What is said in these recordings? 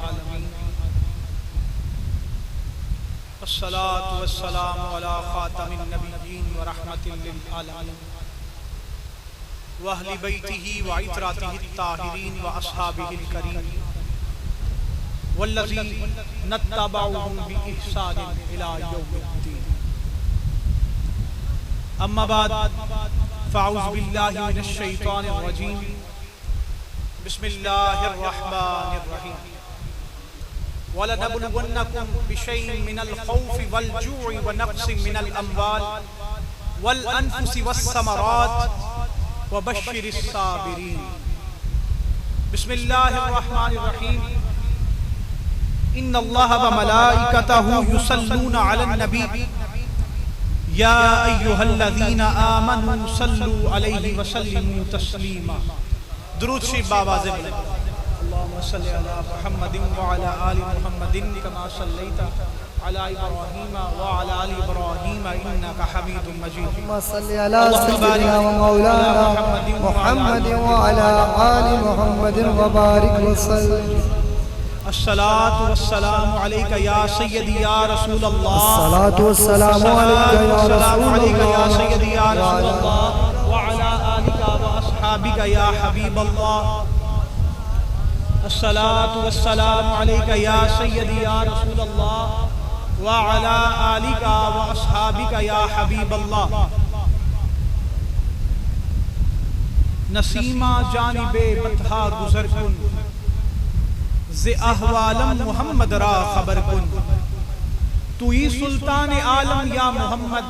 आलमीन। अस्सलातु वस्सलामु अला खातमिन नबिय्यीन व रहमतिल लिल आलमीन व अहलि बैतिही व इतरातिही ताहिरीन व अस्हाबिहिल करीम वल्लज़ीना तबअूहुम बि इहसानिन इला यौमिद्दीन। अम्मा बाद फ़अऊज़ु बिल्लाहि मिनश शैतानिर रजीम। बिस्मिल्लाहिर रहमानिर रहीम। वलनबलुवन्नकुम बिशैइन मिनल खौफ़ि वल जू'i व नक़्सिन मिनल अम्वाल वल अनफुसि वस्समरात व बश्शिरिस साबिरीन। बिस्मिल्लाहिर रहमानिर रहीम। इन्नल्लाह व मलाइकतहु युसल्लूना अलन नबी या अय्युहल्लज़ीना आमनू सल्लू अलैहि व सल्लिमू तस्लीमा। दुरूद शरीफ बावाज़े बोलें। अल्लाहुम्मा सल्लि अला मुहम्मदिन व अला आलि मुहम्मदिन कमा सल्लैता अला इब्राहीम व अला आलि इब्राहीम इन्नका हमीदुम मजीद। अल्लाहुम्मा सल्लि अला सय्यिदिना व मौलाना मुहम्मदिन व अला आलि मुहम्मदिन व बारिक व सल्लिम। अस्सलातु वस्सलामु अलैका या सय्यदी या रसूल अल्लाह। अस्सलातु वस्सलामु अलैका या सय्यदी या रसूल अल्लाह व अला आलिका व अस्हाबिका या हबीब अल्लाह। अस्सलातु वस्सलामु अलैका या सय्यदी या रसूल अल्लाह व अला आलिका व अस्हाबिका या हबीब अल्लाह। नसीमा जानिबे बतहा गुज़र कुन ज़े अहवालम मुहम्मद रा खबर कुन। तू ही सुल्तान आलम या मोहम्मद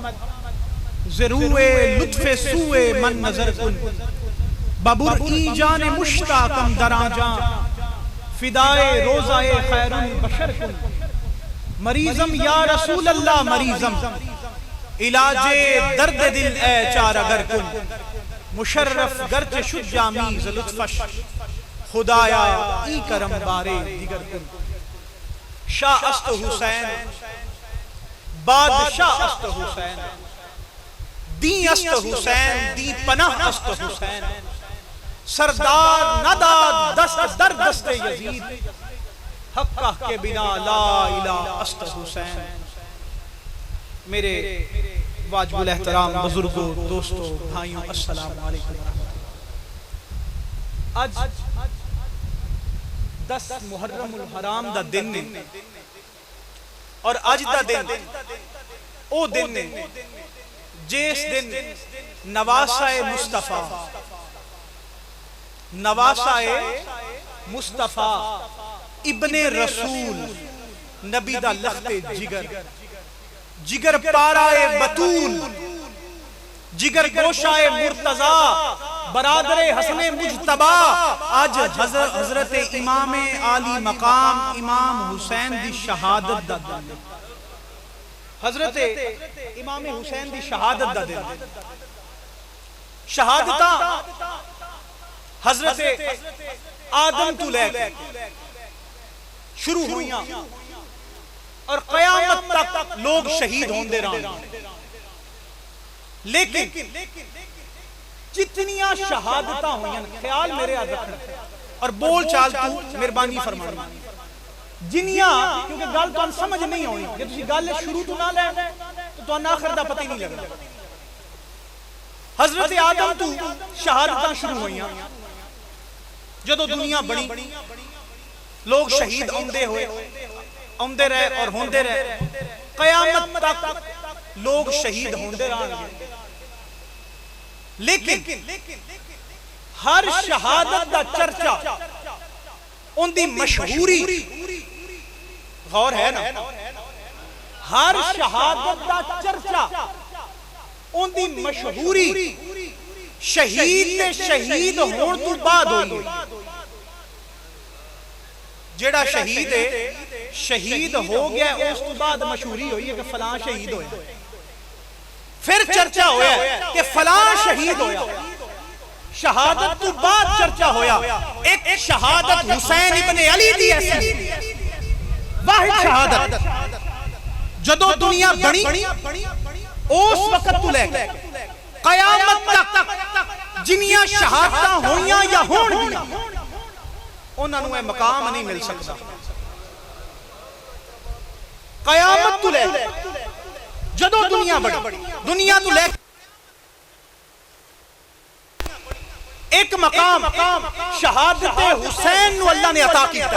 ज़रूए लुत्फ़े सूए मन नजर कुन। बबुर ई जान मुश्ताकम दराजा फिदाए रोज़ाए खैरुल बशर कुन। मरीज़म या रसूल अल्लाह मरीज़म इलाजे दर्द दिल ए चारगर कुन। मुशर्रफ गर्च शुजामीज़ लुत्फ़श खुदाया ई करम बारे दिगर कुन। शाह अस्त हुसैन बादशाह अस्त हुसैन दी अस्त हुसैन दी पनाह अस्त हुसैन। सरदार नदाद दस्त दर दस्ते यजीद हक्का के बिना ला इलाहा अस्त हुसैन। मेरे वाजिबुल एहतराम बुजुर्गों, दोस्तों, भाइयों, अस्सलाम वालेकुम। आज 10 मुहर्रमुल हराम दा दिन ने और अज दा दिन ओ दिन ने जिस दिन नवासाए मुस्तफा इब्ने रसूल नबी दा लखते जिगर जिगर पाराए बतूल जिगर गोशाए मुर्तजा बरादरे हसने मुजतबा आज हजरत इमाम आली मकाम इमाम हुसैन दी शहादत दा दिन। हजरत इमाम हुसैन दी शहादत दा दिन। शहादतां हजरत आदम तो लेके शुरू हुईयां और कयामत तक लोग शहीद होंदे रहे। लेकिन जितनियां शहादतां हुईयां, ख्याल मेरे याद रखना और बोल चाल तू मेहरबानी फरमानी जिनियां, क्योंकि गल तुहानू समझ नहीं आनी जे तुसीं गल शुरू तो ना ले तो तुहानू आखिर दा पता ही नहीं लगना। हजरत आदम तू शहादतां शुरू हुईयां। जदों दुनिया बनी लोग शहीद आउंदे हुए आउंदे रहे और होंदे रहे। कयामत तक लोग शहीद होंदे रहेंगे। लेकिन हर शहादत दा चर्चा उनकी मशहूरी, गौर है ना, हर शहादत दा चर्चा उनकी मशहूरी शहीद ते शहीद होने तो बाद हुई। जेड़ा शहीद है शहीद हो गया उस तो बाद मशहूरी हुई है कि फलां शहीद होया। फिर चर्चा होया कि फलां शहीद होया। शहादत तो बाद चर्चा होया एक शहादत हुसैन इब्ने अली दी ऐसी वाहिद शहादत जदों दुनिया बनी उस वक्त तो लेके कयामत तक जिन्नियां शहादतां होईयां या होणगियां उन्हां नूं यह मकाम नहीं मिल सकता। कयामत तो ले जदों दुनिया बड़ी दुनिया तो ले एक मकाम शहादत हुसैन अल्लाह ने अता किया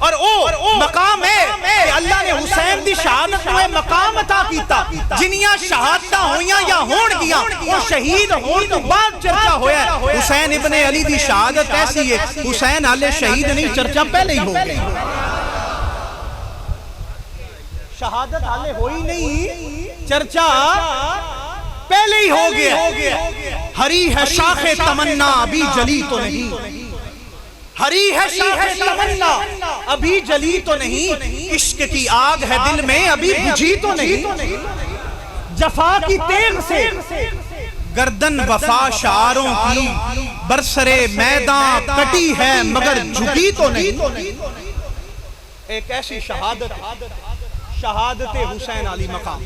और ओ मकाम है कि अल्लाह ने हुसैन दी शहादत में मकाम अता किया जिनियां शहादतां होइयां या होणगियां वो शहीद होण तो बाद चर्चा होया हुसैन इब्ने अली दी शहादत ऐसी है हुसैन हाले शहीद नहीं चर्चा पहले ही हो गई शहादत हाले होई नहीं चर्चा पहले ही हो गया हरी है शाखे तमन्ना अभी जली तो नहीं हरी है शाखे तमन्ना अभी जली तो नहीं इश्क की आग है दिल में अभी बुझी तो नहीं जफा की तेग से गर्दन वफा शारों की बरसरे मैदान कटी है मगर झुकी तो नहीं एक ऐसी शहादत शहादत हुसैन अली मकाम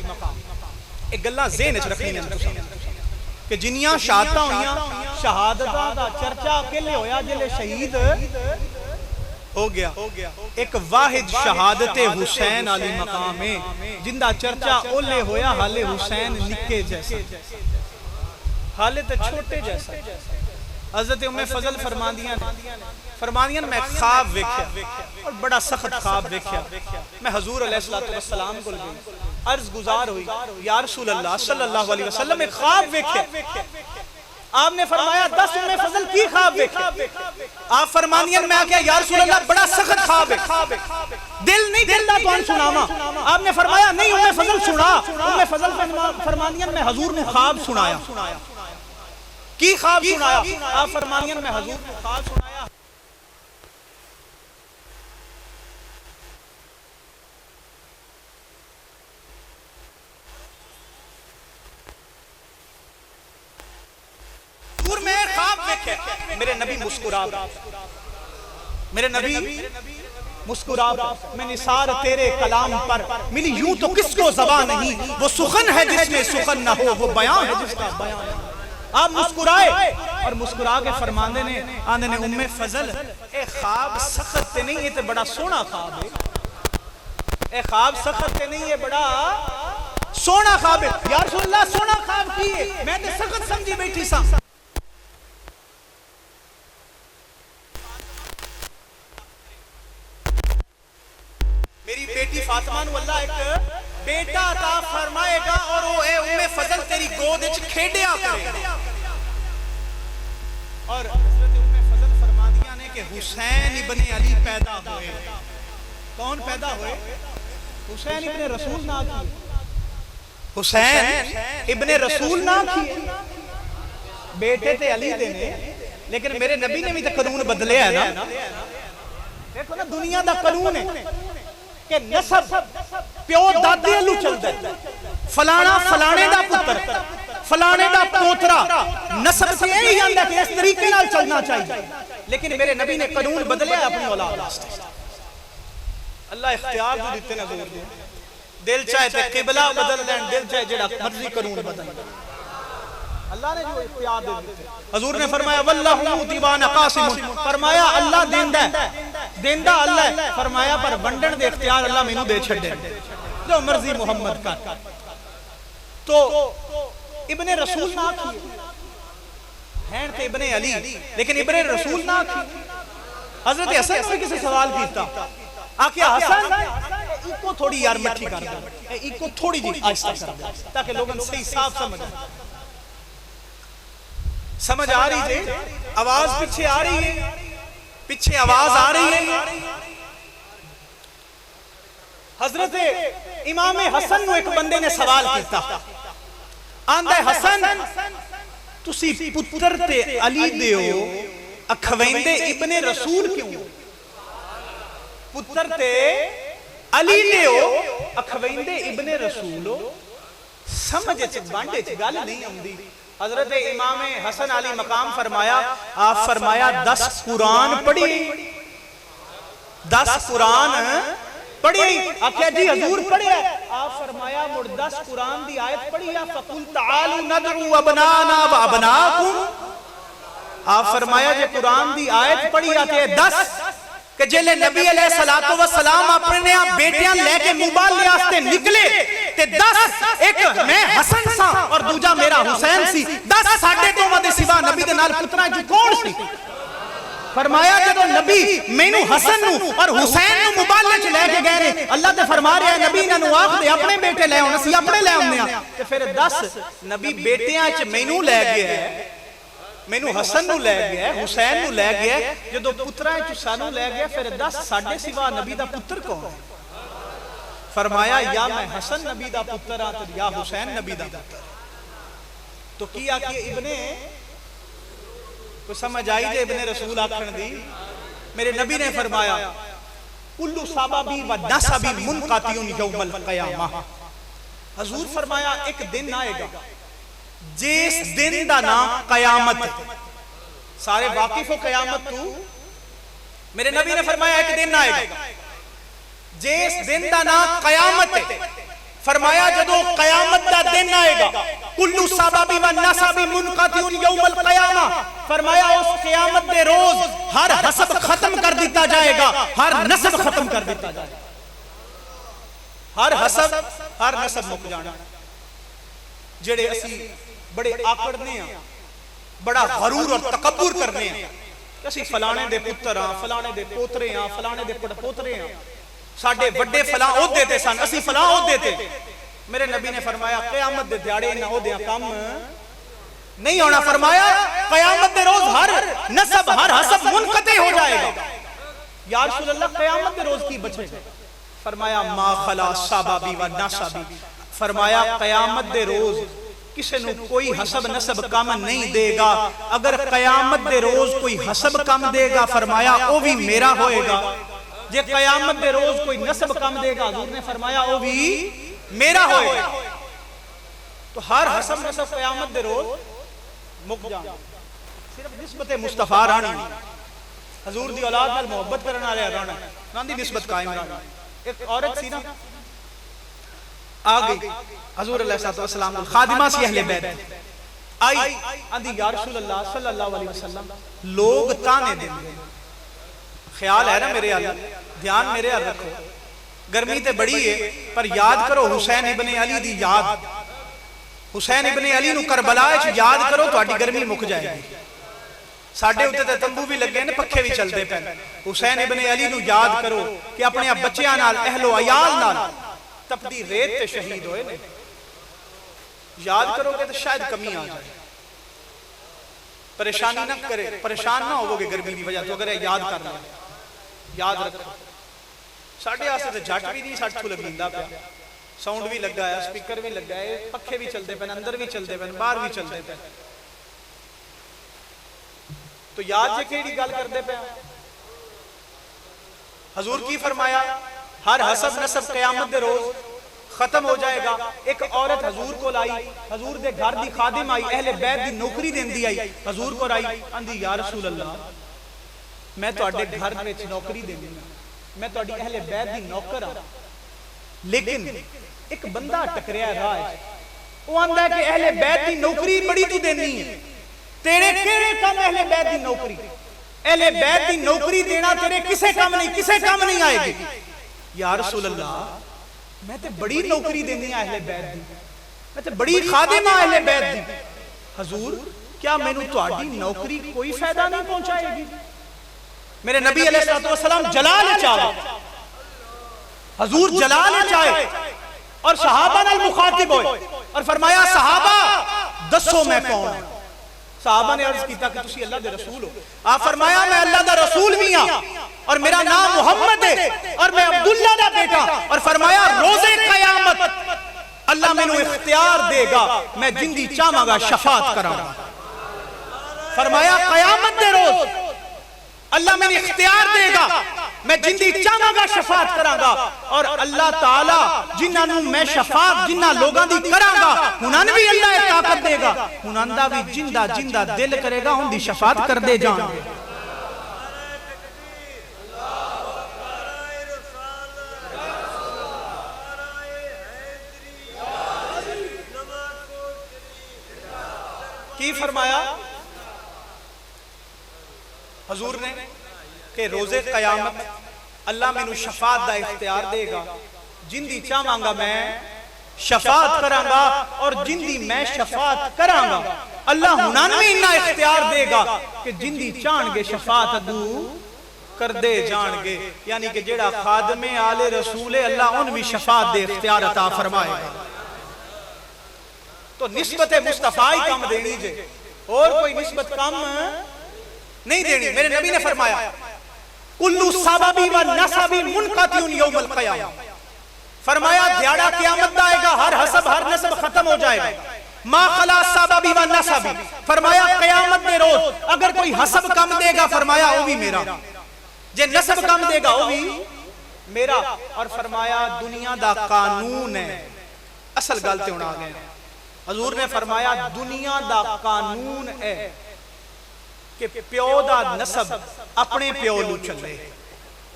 एक गल्ला ज़हन च रखनी कि जिन्नियां शहादतां होइयां शहादतां दा चर्चा अकेले होया जिले शहीद हो गया एक वाहिद शहादत हुसैन अली मकाम है जिंदा चर्चा ओले होया हाले हुसैन निक्के जैसा हाले तो छोटे जैसा हज़रत उम्मे फजल फरमादियां मैं ख्वाब वेख्या और बड़ा सख्त ख्वाब वेख्या मैं हजूर अलैहिस्सलातु वस्सलाम को गई अर्ज गुजार हुई या रसूल अल्लाह सल्लल्लाहु अलैहि वसल्लम एक ख्वाब वेख्या आपने फरमाया 10 उम्मे फजल की ख्वाब वेख्या आप फरमादियां मैं क्या या रसूल अल्लाह बड़ा सख्त ख्वाब है दिल नहीं दिलदा कौन सुनावा आपने फरमाया नहीं उम्मे फजल सुना उम्मे फजल फरमादियां मैं हजूर ने ख्वाब सुनाया की ख्वाब सुनाया आप फरमादियां मैं हजूर ने ख्वाब सुनाया मैं ख्वाब देखे मेरे नबी मुस्कुरा मेरे नबी मुस्कुरा मैं निसार तेरे कलाम पर मिली यूं तो किसको ज़बान नहीं वो सुखन है जिसमें सुखन ना हो वो बयान है जिसका बयान आप मुस्कुराए और मुस्कुरा के फरमांदे ने आंदे ने उम्मे फजल ए ख्वाब सख्त ते नहीं ये ते बड़ा सोना ख्वाब है ए ख्वाब सख्त ते नहीं ये बड़ा सोना ख्वाब है या रसूल अल्लाह सोना ख्वाब की है मैं ते सख्त समझी बैठी सा मेरी बेटी फातिमा नु अल्लाह एक बेटा अता फरमाएगा और वो ए उम्मे फजल तेरी गोद विच खेडिया करेगा और हज़रत उम्मे फजल फरमादियां ने कि हुसैन इब्ने अली पैदा हुए कौन पैदा हुए हुसैन इब्ने रसूल ना की हुसैन इब्ने रसूल ना की बेटे ते अली दे ने लेकिन मेरे नबी ने भी तो कानून बदले है ना देखो ना दुनिया दा कानून है कि नसब प्यो दादे अलू चलदा है फलाना फलाने दा पुत्र फलाने दा पोतरा नसब से यही आंदा कि इस तरीके नाल चलना चाहिए लेकिन मेरे नबी ने कानून बदले अपनी औलाद वास्ते अल्लाह इख्तियार जो दिते ना जोर दे दिल चाहे ते किबला बदल देन दिल चाहे जेड़ा मर्जी कानून बदल अल्लाह ने जो इख्तियार दे दिते हुजूर ने फरमाया वल्लाहु मुतिबान कासिम फरमाया अल्लाह देंदा अल्लाह है फरमाया पर वंडन दे इख्तियार अल्लाह मेनू दे छड्डे जो मर्जी मोहम्मद का तो इब्ने रसूल ना थी हैं ते इब्ने अली लेकिन इब्ने रसूल ना थी हजरत हसन ने किसी सवाल कीता आखिया हसन इको थोड़ी यार मट्ठी कर दे इको थोड़ी जी आहिस्ता कर दे ताकि लोगन सही साफ समझ आ रही है आवाज पीछे आ रही है पीछे आवाज आ रही है हजरत इमाम हसन नु एक बंदे ने सवाल किया आंदा हसन तुसी पुत्र ते अली दियो अखवेंदे इब्ने रसूल क्यों पुत्र ते अली दियो अखवेंदे इब्ने रसूल समझ च बांडे च गल नहीं आउंदी हजरत इमाम हसन अली मकाम फरमाया आप फरमाया 10 कुरान पढ़ी 10 कुरान पढ़ी आख्या जी हजूर पढ़िया आप फरमाया मुड़ 10 कुरान दी आयत पढ़िया फकुल तालू नदउ अबनाना व अबनाकुम आप फरमाया जे कुरान दी आयत पढ़िया ते 10 कि जेले नबी अलैहिस्सलातु वस्सलाम अपने बेटियां लेके मुबाले वास्ते निकले ते 10 एक मैं हसन सा और दूजा मेरा हुसैन सी 10 साडे दोवां दे सिवा नबी दे नाल पुत्रा च कौन सी? फरमाया जदों नबी मैनू हसन नू और हुसैन नू मुबाले च लेके गए ने अल्लाह ते फरमा रहा है नबी इन्हां नू आख दे अपने बेटे ले आउण असीं अपने ले आउंदे आ ते फिर 10 नबी बेटियां च मैनू ले गया है मैनू हसन नू ले गया हुसैन नू ले गया जदों पुत्रा च सानू ले गया फिर 10 साडे सिवा नबी दा पुत्र कौन है? फरमाया या मैं हसन नबी दा पुत्र हां ते या हुसैन नबी दा पुत्र। तो की आखिए इब्ने कोई समझ आई जे इब्ने रसूल आखण दी? मेरे नबी ने फरमाया कुल्लु साबाबी व नसबी मुनकातियुन यौमल क़यामा। हुजूर फरमाया एक दिन आएगा जिस दिन दा नाम कयामत। सारे वाकिफ हो कयामत तू? मेरे नबी ने फरमाया एक दिन आएगा जिस दिन दा नाम कयामत है। फरमाया जदों कयामत दा दिन आएगा कुल्लु साबाबी व नसबी मुनकातियुन यौमल क़यामा। फरमाया उस क़यामत दे रोज हर हसब खत्म कर दिया जाएगा, हर नसब खत्म कर दिया जाएगा। हर हसब हर नसब मुक जाना। जेड़े असी बड़े आकड़ने हैं, बड़ा गरूर और तकब्बुर करने हैं, असी फलाने दे पुत्र हां, फलाने दे पोतरे हां, फलाने दे पड़पोतरे हां, साडे वड्डे फला ओहदे ते सन, असी फला ओहदे ते। मेरे नबी ने फरमाया क़यामत दे दिहाड़े इन्हां ओहदियां कम नहीं होना। फरमाया क़यामत दे रोज हर नसब हर हसब मुनक़ते हो जाएगा। या रसूल अल्लाह क़यामत दे रोज की बचेगा? फरमाया मा खला साबाबी व नसबी। फरमाया क़यामत दे रोज किसी नू कोई हसब नसब कम नहीं देगा। अगर क़यामत दे रोज कोई हसब कम देगा फरमाया वो भी मेरा होएगा। जे क़यामत दे रोज कोई नसब कम देगा हुजूर ने फरमाया वो भी मेरा होएगा। तो हर हसब नसब क़यामत दे रोज मुक जाना। सिर्फ निस्बत मुस्तफा रानी हुजूर दी औलाद नाल मोहब्बत करने वाले राणा नां दी निस्बत कायम रहनी। एक औरत सी ना आ गई हुजूर अलैहिस्सलाम खादिमा सी अहले बैत आई आंदी या रसूल अल्लाह सल्लल्लाहु अलैहि वसल्लम लोग ताने देंगे। ख्याल है ना मेरे अल ध्यान मेरे अल रखो। गर्मी ते बड़ी है पर याद करो हुसैन इब्ने अली दी याद। हुसैन इब्ने अली नू करबला च याद करो तुहाडी गर्मी मुक जाएगी। साडे उत्ते ते तंबू भी लगे ने पक्खे भी चलते पे। हुसैन इब्ने अली नू याद करो कि अपने बच्चों नाल अहलो अयाल नाल तपदी रेत ते शहीद होए ने। याद करोगे तो शायद कमी आ जाए। परेशानी ना करे, परेशान ना होवोगे गर्मी की वजह तो अगर याद कर लो। याद रखो साढ़े आस्ते तो जट भी नहीं सट लगिंदा पे, साउंड भी लगा है, स्पीकर भी लगा है, पखे भी चलते पे, अंदर भी चलते पे, बाहर भी चलते पे। तो याद जे केड़ी गल करदे पे हुजूर की फरमाया हर हसब नसब क़यामत दे रोज खत्म हो जाएगा। एक औरत हजूर को लाई, हजूर दे घर दी खादिम आई, अहले बैत दी नौकरी देंदी आई, हजूर को आई आंदी या रसूल अल्लाह मैं तुहाडे घर विच नौकरी देनी, मैं तुहाडी अहले बैत दी नौकर हां, लेकिन एक बंदा टकरिया राह वो आंदा है कि अहले बैत दी नौकरी बड़ी तू देनी है, तेरे केड़े काम अहले बैत दी नौकरी, अहले बैत दी नौकरी देना तेरे किसे काम नहीं, किसे काम नहीं आएगी। या रसूल अल्लाह मैं ते बड़ी नौकरी देनी है अहले बैत दी, मैं ते बड़ी खादिम हां अहले बैत दी, हजूर क्या मैनू तुहाडी नौकरी कोई फायदा नहीं पहुंचाएगी। मेरे नबी अलैहिस्सलाम जलाल चाहे, हजूर जलाल चाहे और सहाबा नाल मुखातिब होए और फरमाया सहाबा दसो मैं कौन हूं। सहाबा ने अर्ज किया कि तुसी अल्लाह दे रसूल हो। आप फरमाया मैं अल्लाह दा रसूल भी हां और मेरा नाम मोहम्मद है और मैं अब्दुल्ला दा बेटा। और फरमाया रोज़े क़यामत अल्लाह मैनू इख्तियार देगा, मैं जिंदी चाहांगा शफाअत करांगा। फरमाया क़यामत दे रोज अल्लाह मैंने इख्तियार देगा, मैं जिंदी चाहांगा शफाअत करांगा। और अल्लाह ताला जिन्हां नू मैं शफाअत जिन्हां लोगां दी करांगा उन्हां नू भी अल्लाह ताकत देगा, उन्हां दा भी जिंदा जिंदा दिल करेगा उनदी शफाअत कर दे जाएंगे। की फरमाया हजूर ने कि रोजे कयामत अल्लाह मैनू शफात दा इख्तियार देगा, जिंदी चाहांगा मैं शफात करांगा और जिंदी मैं शफात करांगा। अल्लाह हुनान में इन्ना इख्तियार देगा कि जिंदी चाहणगे शफात अदू कर दे जाणगे, यानी कि जेड़ा खादमे आले रसूल है अल्लाह उन भी शफात दे इख्तियार अता फरमाएगा। तो निस्बत मुस्तफा ही कम देनी जे, और कोई निस्बत कम नहीं देनी। मेरे नबी ने फरमाया कुल्लु सबबी व नसबी मुनक़तिउन यौमल क़यामा, फरमाया ध्याड़ा क़यामत दा आएगा, हर हसब हर नसब खत्म हो जाएगा। मा खला सबबी व नसबी, फरमाया क़यामत के रोज अगर कोई हसब कम देगा फरमाया वो भी मेरा, जे नसब कम देगा वो भी मेरा। और फरमाया दुनिया दा कानून है, असल गल ते हुण आ गए। हजूर ने फरमाया दुनिया दा कानून है कि प्यो दा नसब अपने प्यो लू चले,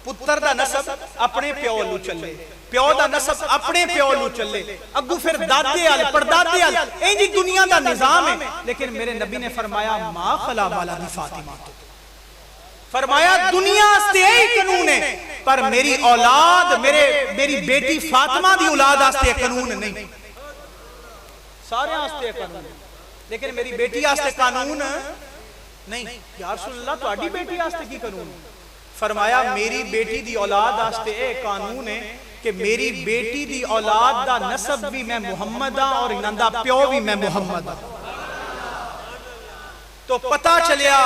पुत्र दा नसब अपने प्यो लू चले, प्यो दा नसब अपने प्यो लू चले, अगू फिर दादे आल परदादे आल, इंज दुनिया दा निजाम है। लेकिन मेरे नबी ने फरमाया मा खला वाला दी फातिमा, तो फरमाया दुनिया से यही कानून है, पर मेरी औलाद मेरी बेटी फातिमा दी औलाद वास्ते कानून नहीं, सारे वास्ते कानून, लेकिन मेरी बेटी वास्ते कानून नहीं। या रसूल अल्लाह तुहाडी बेटी वास्ते की कानून? फरमाया मेरी बेटी दी औलाद वास्ते ए कानून है कि मेरी बेटी दी औलाद दा नसब भी मैं मुहम्मद हां और इन्हां दा प्यो भी मैं मुहम्मद हां। तो पता चलिया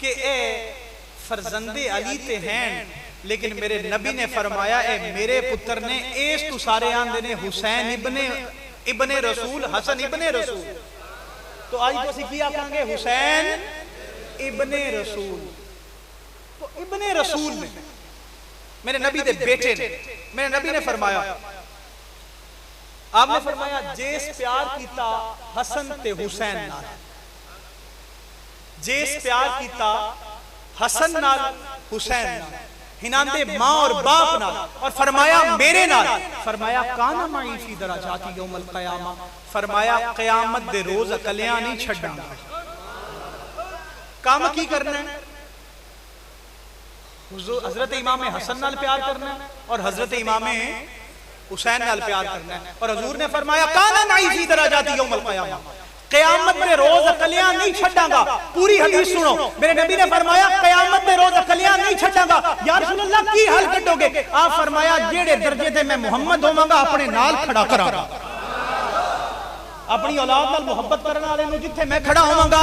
कि ए फरजंदे अली ते हैं, लेकिन मेरे नबी ने फरमाया ए मेरे पुत्र ने इस तू सारे आंदे ने हुसैन इब्ने रसूल, हसन इब्ने रसूल। तो आज तो असीं की आखांगे हुसैन इब्ने रसूल। तो इब्ने रसूल ने मेरे नबी दे बेटे ने, मेरे नबी ने फरमाया, आपने फरमाया जिस प्यार कीता हसन ते हुसैन नाल, जिस प्यार कीता हसन नाल हुसैन नाल, हिनांदे मां और बाप नाल, और फरमाया मेरे नाल, फरमाया काना माई फी दराजाती यौमल क़यामा, फरमाया क़यामत दे रोज अकलियां नहीं छड्डांगा। काम की करना है? हजरत इमाम हसन नाल प्यार करना है और हजरत इमाम हुसैन नाल प्यार करना है। और हजूर ने फरमाया काना माई फी दराजाती यौमल क़यामा, क़यामत के रोज अकलियां नहीं छड्डांगा। पूरी हदीस सुनो, मेरे नबी ने फरमाया क़यामत के रोज अकलियां नहीं छड्डांगा। या रसूल अल्लाह की हाल कटोगे? आप फरमाया जेड़े दर्जे ते मैं मुहम्मद होवांगा अपने नाल खड़ा करांगा, अपनी औलाद नाल मोहब्बत करने वाले नु जिथे मैं खड़ा होवांगा।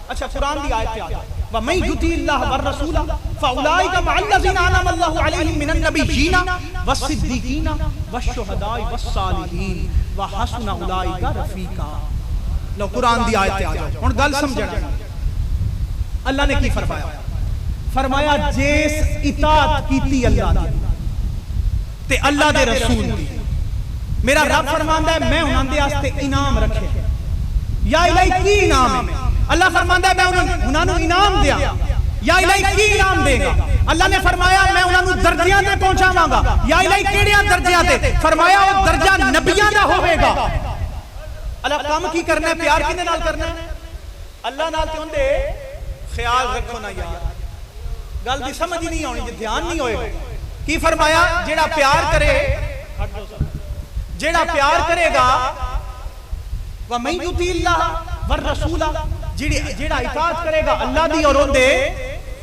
अच्छा कुरान दी आयत आ व मैं युतिल्लाह वर रसूला फउलाइका मअल्लज़ीना अनअमा अल्लाहु अलैहिम मिनन नबिय्यीना वस्सिद्दीकीना वश्शुहदाई वस्सालिहीन व हसुन उलाइका रफीका। लो कुरान दी आयत आ जाओ, हुण गल समझना। अल्लाह ने की फरमाया? फरमाया जिस इताअत कीती अल्लाह दी ते अल्लाह दे रसूल दी, मेरा रब फरमांदा है मैं उन्हां दे वास्ते इनाम रखे। या इलाही की इनाम है? अल्लाह फरमांदा है मैं उन्हां नू इनाम दिया। या इलाही की इनाम देगा? अल्लाह ने फरमाया मैं उन्हां नू दर्जियां ते पहुंचावांगा। या इलाही केड़ियां दर्जियां ते? फरमाया वो दर्जा नबियां दा होवेगा। अल्लाह काम की करना है? प्यार किने नाल करना है? अल्लाह नाल ते उंदे ख्याल रखो ना यार, गल दी समझ ही नहीं आनी जे ध्यान नहीं होएगा। की फरमाया? जेड़ा प्यार करे, जेड़ा प्यार करेगा व मैं युतिल्लाह वर रसूला, जेड़ा इताअत करेगा अल्लाह दी और उनदे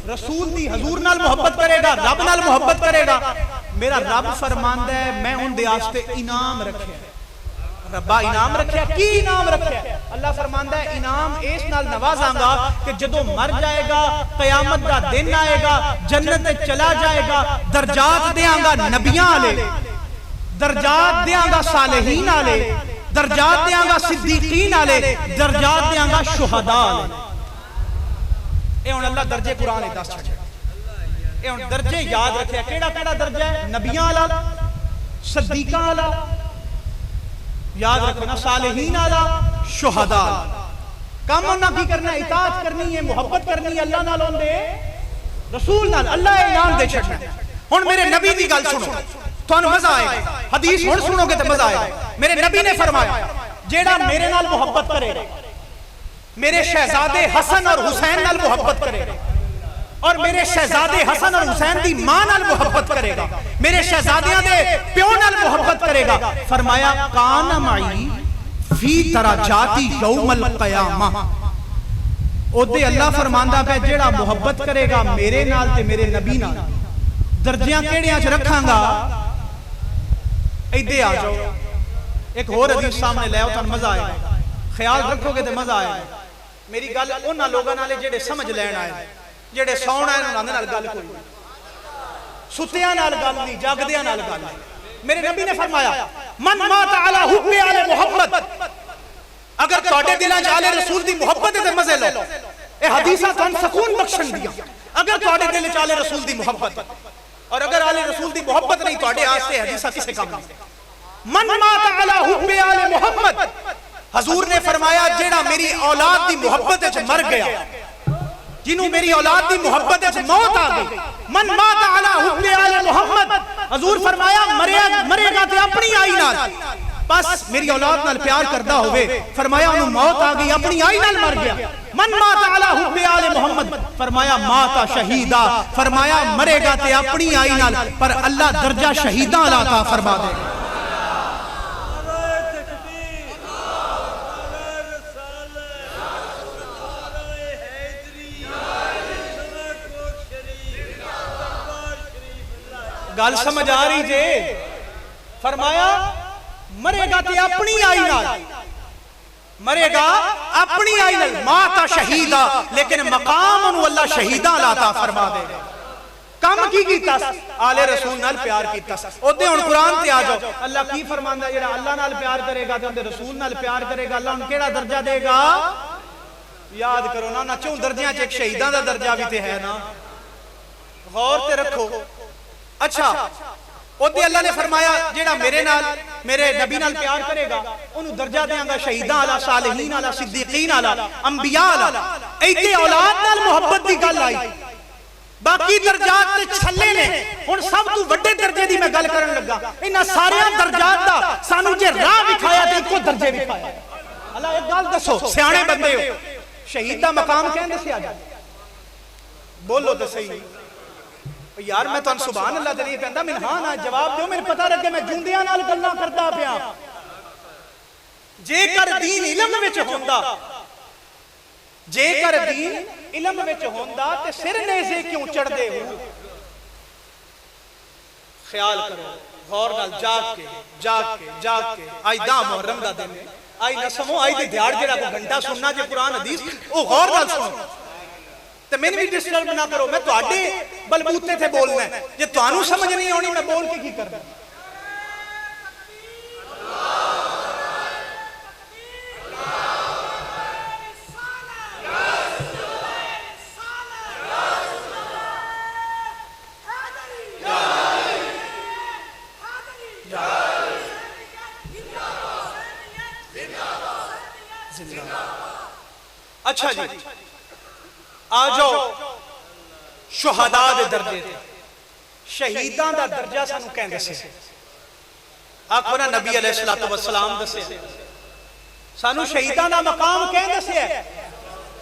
रसूल दी, हजूर नाल मोहब्बत करेगा, रब नाल मोहब्बत करेगा, मेरा रब फरमांदा है मैं उनदे वास्ते इनाम रखे। रब्बा इनाम रखे। की इनाम रखे? अल्लाह फरमांदा है इनाम इस नाल नवाजांगा कि जदों मर जाएगा कयामत दा दिन आएगा, जन्नत में चला जाएगा, दर्जात देंगा नबियां वाले, दर्जात देंगा सालेहीन वाले, दर्जात देंगा सिद्दीकीन वाले, दर्जात देंगा शुहदा वाले। ए हुण अल्लाह दर्जे कुरान दस छड़े, ए हुण दर्जे याद रखे। केड़ा केड़ा दर्जा है? नबियां वाला, सिद्दीकां वाला, याद रखना, सालेहीन वाला, शुहदा वाला। काम उन्हां की करना? इताअत करनी है, मोहब्बत करनी है अल्लाह नाल, उनदे रसूल नाल। अल्लाह इनाम दे छड़ना। हुण मेरे नबी दी गल सुनो, तुहानू मजा आएगा। हदीस हुण सुनोगे तो मजा आएगा। मेरे नबी ने फरमाया जेड़ा मेरे नाल मोहब्बत करे, मेरे शहजादे हसन और हुसैन नाल मोहब्बत करे और मेरे शहजादे हसन और हुसैन दी मां नाल मुहब्बत करेगा, मेरे शहजादियां दे प्यो नाल मुहब्बत करेगा। फरमाया कान माई फी दराजाती यौमल क़यामा। ओदे अल्लाह फरमांदा पे जेड़ा मुहब्बत करेगा मेरे नाल ते मेरे नबी नाल, दर्जियां केड़ियां च रखांगा। इधे आ जाओ, एक होर हदीस सामने ले आओ, तुहानू मजा आएगा, ख्याल रखोगे तो मजा आएगा। मेरी गल उन्हां लोगां नाल जेड़े समझ लैण आए, जेड़े सौण आए उन्हां दे नाल गल कोई नहीं, सुतियां नाल गल नहीं, जागदियां नाल गल नहीं। मेरे नबी ने फरमाया मन माता अला हुब्बे आले मोहब्बत, अगर तुहाडे दिलां च आले रसूल दी मोहब्बत दे मजे लो, ए हदीसां तुहानू सुकून बख्शण दियां। अगर तुहाडे दिल च आले रसूल दी मोहब्बत, और अगर आले रसूल दी मोहब्बत नहीं तुहाडे वास्ते हदीसां किसे काम नहीं। मन माता अला हुब्बे आले मोहब्बत, हजूर ने फरमाया जेड़ा मेरी औलाद दी मोहब्बत च मर गया, जिन्हों मेरी औलाद दी मोहब्बत च मौत आ गई, मन माता अला हुब्बे आले मोहम्मद, हजूर फरमाया मरेगा ते अपनी आई नाल, बस मेरी औलाद नाल प्यार करदा होवे, फरमाया उन्हें मौत आ गई, अपनी आई नाल मर गया। मन माता अला हुब्बे आले मोहम्मद, फरमाया माता शहीदा, फरमाया मरेगा ते अपनी आई नाल, पर अल्लाह दर्जा शहीदा अला अता फरमा दे। गल समझ आ रही जे? फरमाया मरेगा ते अपनी आई नाल, मरेगा अपनी आई नाल, माता शहीदा, लेकिन मकाम उन्हें अल्लाह शहीदा अता फरमा देगा। कम की कीता? आले रसूल नाल प्यार कीता। ओदे हुण कुरान ते आ जाओ, अल्लाह की फरमांदा, जेड़ा अल्लाह नाल प्यार करेगा ते उहदे रसूल नाल प्यार करेगा, अल्लाह उन्हें केड़ा दर्जा देगा? याद करो ना, ना 4 दर्जियां च एक शहीदां दा दर्जा भी ते है ना, गौर ते रखो। अच्छा, ओदे अल्लाह ने फरमाया जेड़ा मेरे नाल मेरे नबी नाल प्यार करेगा उन्हें दर्जा देंगा शहीदां आला, सालिहीन आला, सिद्दीकीन आला, अंबिया आला। इत्थे औलाद नाल मोहब्बत दी गल आई, बाकी दर्जात ते छल्ले ने। हुण सब तो वड्डे दर्जे दी मैं गल करन लगा, इन्हां सारियां दर्जात दा सानू जे राह विखाया ते इक्को दर्जे विखाया। अल्लाह एक गल दसो, सियाणे बंदे हो, शहीद दा मकाम कहंदे सी, आ जा बोलो तो सही यार, मैं तुहानू सुभान अल्लाह ते नहीं कहंदा, मैं हां ना जवाब दो, मेरे पता लगे मैं जुंदियां नाल गल्लां करदा पिया। जेकर दीन इल्म विच होंदा, जेकर दीन इल्म विच होंदा ते सिर नेज़े क्यों चढ़दे हो? ख्याल करो गौर नाल, जाग के आज दा मुहर्रम दा दिन है, आज ना समो, आज दी दिहाड़ जेड़ा को घंटा सुनना जे कुरान हदीस ओ गौर नाल सुनो ते मैंने भी डिस्टर्ब ना करो। मैं तुहाडे बलबूते थे बोलना है, जे तुहानू समझ नहीं आनी मैं बोल के की करना। अच्छा जी, आ जाओ शुहदा दे दर्जे ते, शहीदां दा दर्जा सानू कहंदे से। आखो ना नबी अलैहिस्सलातु वस्सलाम दसे सानू शहीदां दा मकाम कहंदे से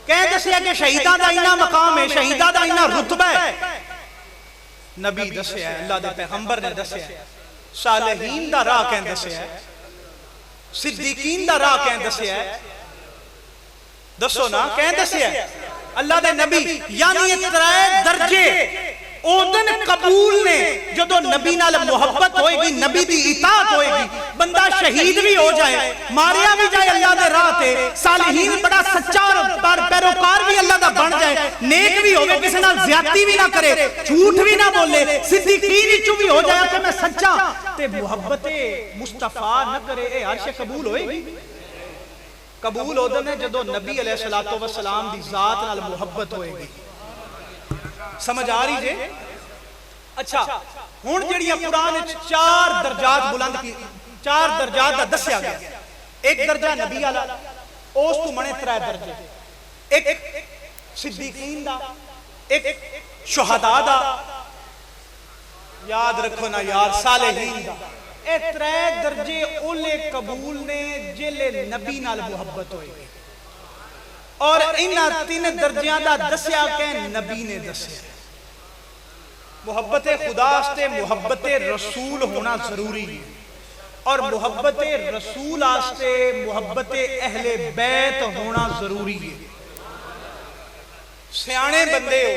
कि शहीदां दा इन्ना मकाम है, शहीदां दा इन्ना रुतबा है। नबी दसे, अल्लाह दे पैगंबर ने दसे, सालिहीन दा राह कहंदे से, सिद्दीकीन दा राह कहंदे से। दसो ना कहंदे से अल्लाह दे नबी, यानी ये 3 दर्जे ओदन कबूल ने जदों नबी नाल मोहब्बत होएगी, नबी दी इताअत होएगी, बंदा शहीद भी हो जाए, मारिया भी जाए अल्लाह दे राह ते, सालिहीन बड़ा सच्चा और पैरोकार भी अल्लाह दा बन जाए, नेक भी होवे, किसी नाल ज्यादती भी ना करे, झूठ भी ना बोले, सिद्दीकीन विचों भी हो जाए कि मैं सच्चा ते मुहब्बते मुस्तफा न करे, ए अर्श कबूल होएगी। कबूल उदन है जदों नबी अलैहिस्सलातु वस्सलाम दी जात नाल मुहब्बत होएगी। समझ आ रही जे? अच्छा, हुण जेड़ियां कुरान विच 4 दर्जात बुलंद की, 4 दर्जात दा दस्या गया। एक दर्जा नबी वाला, उस तो मने 3 दर्जे, एक सिद्दीकीन दा, एक शुहदा दा, याद रखो ना यार, सालिहीन दा। ए 3 दर्जे ओले कबूल ने जिले नबी नाल मुहब्बत होएगी। और इन्हां तीन दर्जियां दा दस्या के नबी ने दस्या। मुहब्बत खुदा आस्ते मुहब्बत रसूल होना जरूरी है, और मुहब्बत रसूल आस्ते मुहब्बत अहले बैत होना जरूरी है। सियाने बंदे हो,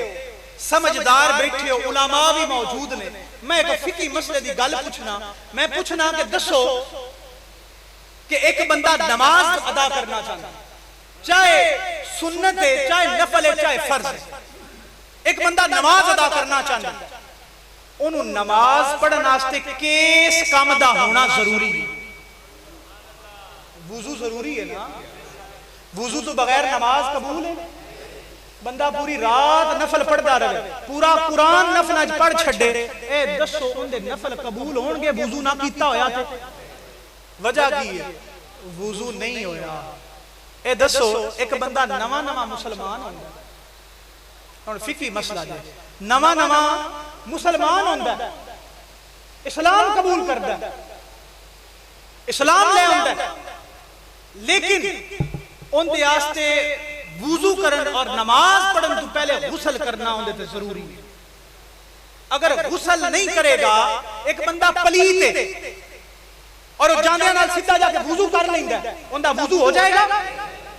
समझदार बैठे हो, उलामा भी मौजूद ने। मैं एक फिकी मसले की गल पूछना, मैं पूछना कि दसो कि एक बंदा नमाज अदा करना चाहता, चाहे सुन्नत है, चाहे नफल है, चाहे फर्ज है। एक बंदा नमाज अदा करना चाहता, उन्हों नमाज पढ़ने वास्ते किस काम दा होना जरूरी है? वुजू जरूरी है ना? वुजू तो बगैर नमाज कबूल है? बंदा पूरी रात नफल पढ़ता रहे, पूरा कुरान नफल पढ़ छड़े, ए दसो उनके नफल कबूल होंगे वुजू ना कीता होया ते? वजह की है? वुजू नहीं होया। ए दसो एक बंदा नवा नवा मुसलमान होंदा, हुण फिकी मसला जे, नवा नवा मुसलमान होंदा, इस्लाम कबूल करदा, इस्लाम ले आंदा, लेकिन उनके आस्ते वुजू करन और नमाज पढ़न तो पहले गुसल करना उनके ते जरूरी है। अगर गुसल नहीं करेगा, एक बंदा पलीत है और जांदियां नाल सीधा जाके वुजू कर लेंदा, उनका वुजू हो जाएगा?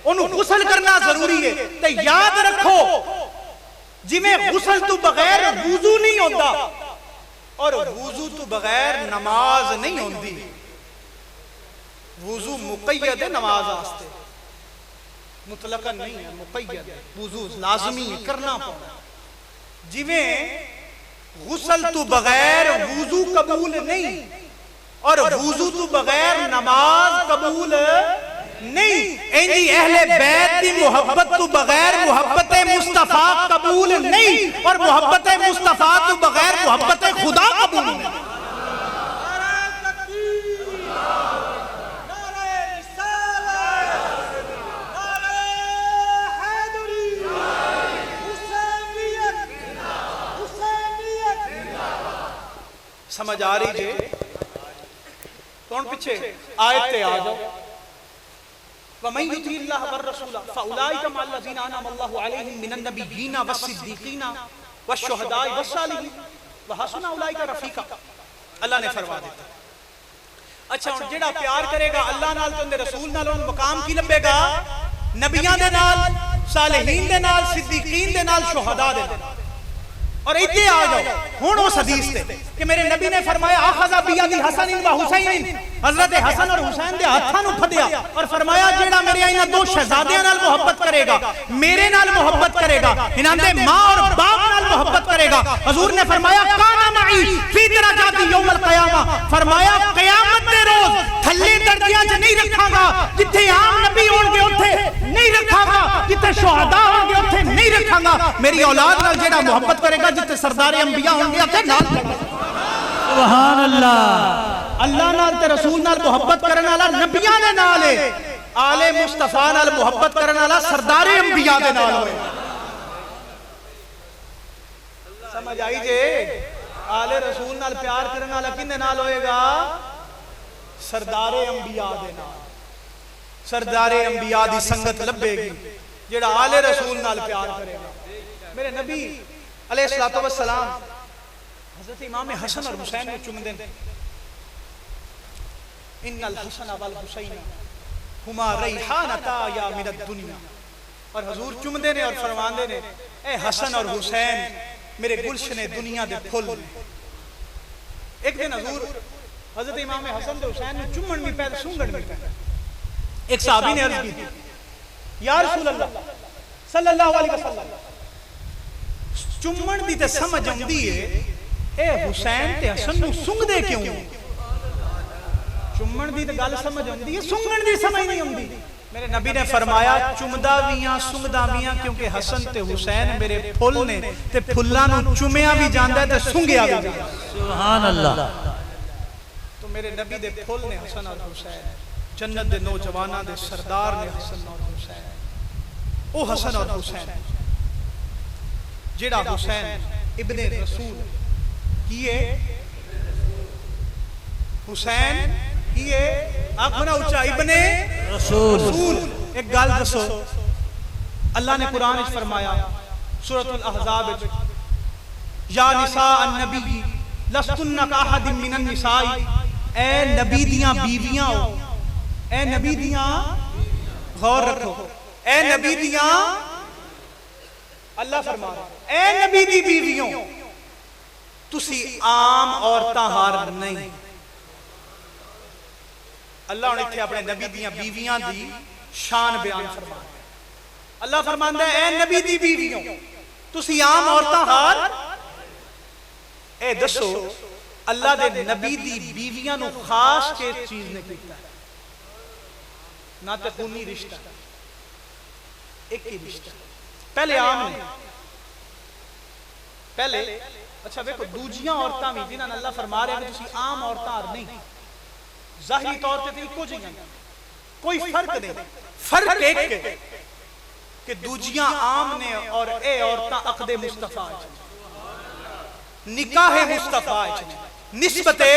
उन्हें गुसल करना जरूरी है। ते याद रखो, जिवें गुसल तो बगैर वुजू नहीं होता और वुजू तो बगैर नमाज नहीं होती। वुजू मुक़य्यद है नमाज वास्ते, मुतलकन नहीं है, मुक़य्यद है। वुजू लाजमी है, करना पड़ता। जिवें गुसल तो बगैर वुजू कबूल नहीं और वुजू तो बगैर नमाज कबूल नहीं, इंजी अहले बैत की मोहब्बत तो बगैर मोहब्बत मुस्तफा कबूल नहीं, और मोहब्बत मुस्तफा तो बगैर मोहब्बत खुदा कबूल नहीं। समझ आ रही जे? कौन पीछे आयत पे आ जाओ। वमन युतिल्लाह वर रसूला फउलाइका मल्लज़ीना अनअमा अल्लाहु अलैहिम मिनन नबिय्यीना वस्सिद्दीकीना वश्शुहदाई वस्सालिहीन व हसुना उलाइका रफीका। अल्लाह ने फरमा दिया। अच्छा हुण जेड़ा प्यार करेगा अल्लाह नाल ते उहदे रसूल नाल, उहनूं मकाम की लभेगा? नबियां दे नाल, सालिहीन दे नाल, सिद्दीकीन दे नाल, शुहदा दे नाल। और इत्थे आ जाओ हुण उस हदीस ते कि मेरे नबी ने फरमाया आखज़ा बियदी हसन व हुसैन, हजरत हसन और हुसैन दे हाथां नूं फड़िया और फरमाया जेड़ा मेरे इन्हां दो शहजादियां नाल मोहब्बत करेगा, मेरे नाल मोहब्बत करेगा, इन्हां दे मां और बाप नाल मोहब्बत करेगा। हुजूर ने फरमाया काना मई फी दरजाती यौमल क़यामा, फरमाया क़यामत दे रोज थल्ले दर्जियां च नहीं रखांगा, जिथे आम नबी होंगे उथे नहीं रखांगा, जिथे शुहदा होंगे उथे नहीं रखांगा। मेरी औलाद नाल जेड़ा मोहब्बत करेगा, जिथे सरदारे अंबिया होंगे उथे नाल। सुभान अल्लाह। अल्लाह नाल ते रसूल नाल मोहब्बत करने वाला नबियां दे नाल है, आले मुस्तफा नाल मोहब्बत करने वाला सरदारे अंबिया दे नाल होए। समझ आई जे? आले रसूल नाल प्यार करने वाला किंदे नाल होएगा? सरदारे अंबिया दे नाल। सरदारे अंबिया दी संगत लभेगी जेड़ा आले रसूल नाल प्यार करेगा। मेरे नबी अलैहिस्सलातु वस्सलाम हज़रत इमाम हसन और हुसैन को चुमदे ने, इन्नल हसन वल हुसैन हुमा रैहानता या मिनद दुनिया। और हुजूर चुमदे ने और फरमांदे ने, ए हसन और हुसैन मेरे गुलशने दुनिया दे फुल। एक दिन हुजूर हज़रत इमाम हसन और हुसैन ने चुमन भी पैदा, सूंघण भी पैदा। एक सहाबी ने अर्ज की, या रसूल अल्लाह सल्लल्लाहु अलैहि वसल्लम, चुम्मन दी ते समझ आउंदी है, ए हुसैन ते हसन नूं सूंघदे क्यों? चुम्मन दी ते गल समझ आउंदी है, सूंघण दी समझ नहीं आउंदी। मेरे नबी ने फरमाया चुमदा भी हां सूंघदा भी हां, क्योंकि हसन ते हुसैन मेरे फुल ने ते फुल्लां नूं चुमिया भी जांदा है ते सूंघिया भी जांदा है। सुभान अल्लाह। तो मेरे नबी दे फुल ने हसन और हुसैन, जन्नत दे नौजवानां दे सरदार ने हसन और हुसैन। ओ हसन और हुसैन जेड़ा हुसैन इब्ने रसूल किए, हुसैन किए आखो ना उच्चा, इब्ने रसूल। एक गल दसो, अल्लाह ने कुरान में फरमाया सूरतुल अहज़ाब में, या निसा अन्नबी लस्तुन्ना का अहदिम मिनन निसाई, ए नबी दियां बीवियां हो, ए नबी दियां, गौर रखो, ए नबी दियां, अल्लाह फरमा रहा ए नबी दी बीवियों तुसी आम औरतां हार नहीं। अल्लाह ने इत्थे अपने नबी दियां बीवियां दी शान बयान फरमाया। अल्लाह फरमांदा है ए नबी दी बीवियों तुसी आम औरतां हार। ए दसो अल्लाह दे नबी दी बीवियां नू खास के चीज ने कीता ना ते खूनी रिश्ता, एक ही रिश्ता पहले आम ने, पहले अच्छा देखो दूजियां औरतां भी जिन्हां अल्लाह फरमा रहे हैं तुसी आम औरतां नहीं, जाहिरी तौर पे इको जिहियां, कोई फर्क नहीं, फर्क एक है कि दूजियां आम ने और ए औरतां अक़दे मुस्तफा निकाह मुस्तफा निस्बते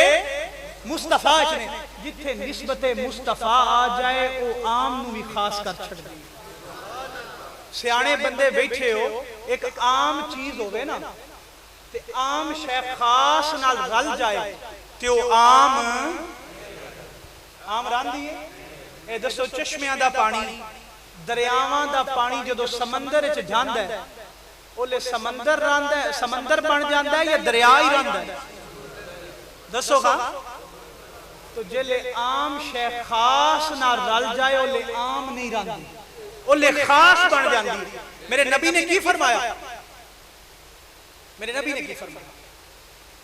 मुस्तफा ने, जिथे निस्बते मुस्तफा आ जाए वो आम नू भी खास कर छड़ दे। सियाने बंदे बैठे हो, एक आम चीज होवे ना ते आम शै खास नाल रल जाए ते वो आम रांदी है। ए दसो चश्मियां दा पानी, दरियावां दा पानी जदों समंदर च जांदा है ओले समंदर रंदा है, समंदर बन जाता है या दरिया ही रंदा है? दसो हाँ। तो जेले आम शै खास ना रल जाए ओले आम नहीं रंदी, ओले खास बन जाती। मेरे नबी ने की फरमाया, मेरे नबी ने की फरमाया,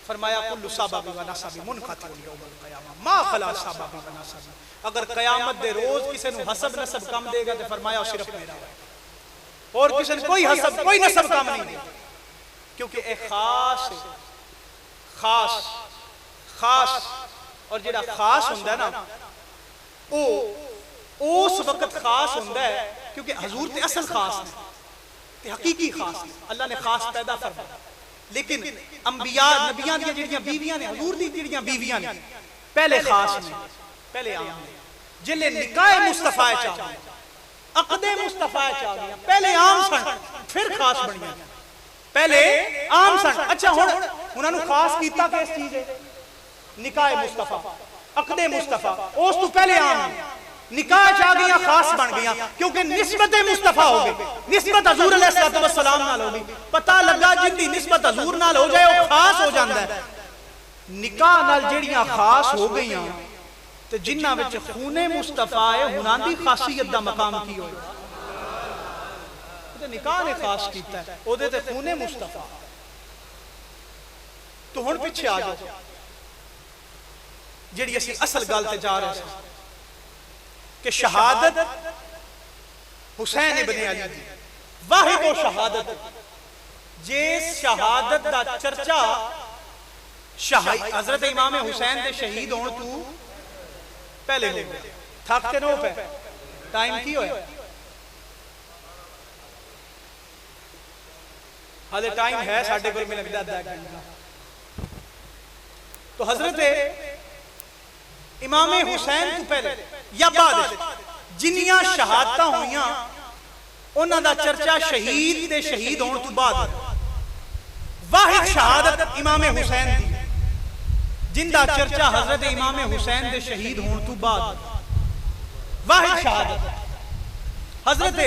फरमाया कुल्लु साबाबी व नसाबी मुनक़तिउन यौमल क़यामा मा खला साबाबी व नसाबी। अगर कयामत दे रोज किसी को हसब नसब कम देगा तो फरमाया सिर्फ मेरा और किसी ने कोई हसब कोई नसब कम नहीं देगा, क्योंकि एक खास खास खास और जेड़ा खास हुंदा है ना वो उस वक्त खास हुंदा है क्योंकि हजूर ते असल खास ने ते हकीकी खास ने, अल्लाह ने खास पैदा फरमाया। लेकिन अंबिया नबियां दी जेड़ियां बीवियां ने, हजूर दी जेड़ियां बीवियां ने पहले खास ने, पहले आम ने। जिले निकाह मुस्तफा च आ गए, अक़दे मुस्तफा च आ गया, पहले आम सन फिर खास बनिया, पहले आम सन। अच्छा हुण उन्हां नूं खास कीता किस चीज है? निकाह मुस्तफा, अक़दे मुस्तफा, उस तो पहले आम निकाह च आ गई, खास बन गई क्योंकि निस्बत मुस्तफा हो गई, निस्बत हजूर अलैहिस्सलातु वस्सलाम नाल हो गई। पता लगा जिंदी निस्बत हजूर नाल हो जाए वो खास हो जाता है। निकाह नाल जेड़ियां खास हो गई ते जिन्हां विच खूने मुस्तफा है उन्हां दी खासियत दा मकाम की होए? ते निकाह ने खास कीता है, ओदे ते खूने मुस्तफा। तो हुण पिछे आ जाओ, जेड़ी असीं असल गल ते जा रहे सी कि शहादत हुसैन इब्न अली दी वाहिद ओ शहादत, जिस शहादत दा चर्चा हजरत इमाम हुसैन दे शहीद होने तू पहले हो गया। थकते नो पे टाइम की होया? हाले टाइम है साढ़े को, मिल लगता आधा घंटा। तो हजरत इमाम हुसैन तू पहले या बाद जिन्नियां शहादतां होईयां उन्हां दा चर्चा शहीद दे शहीद होने तो बाद वाहिद शहादत इमाम हुसैन दी, जिंदा चर्चा हजरत इमाम हुसैन दे शहीद होने तो बाद वाहिद शहादत। हजरत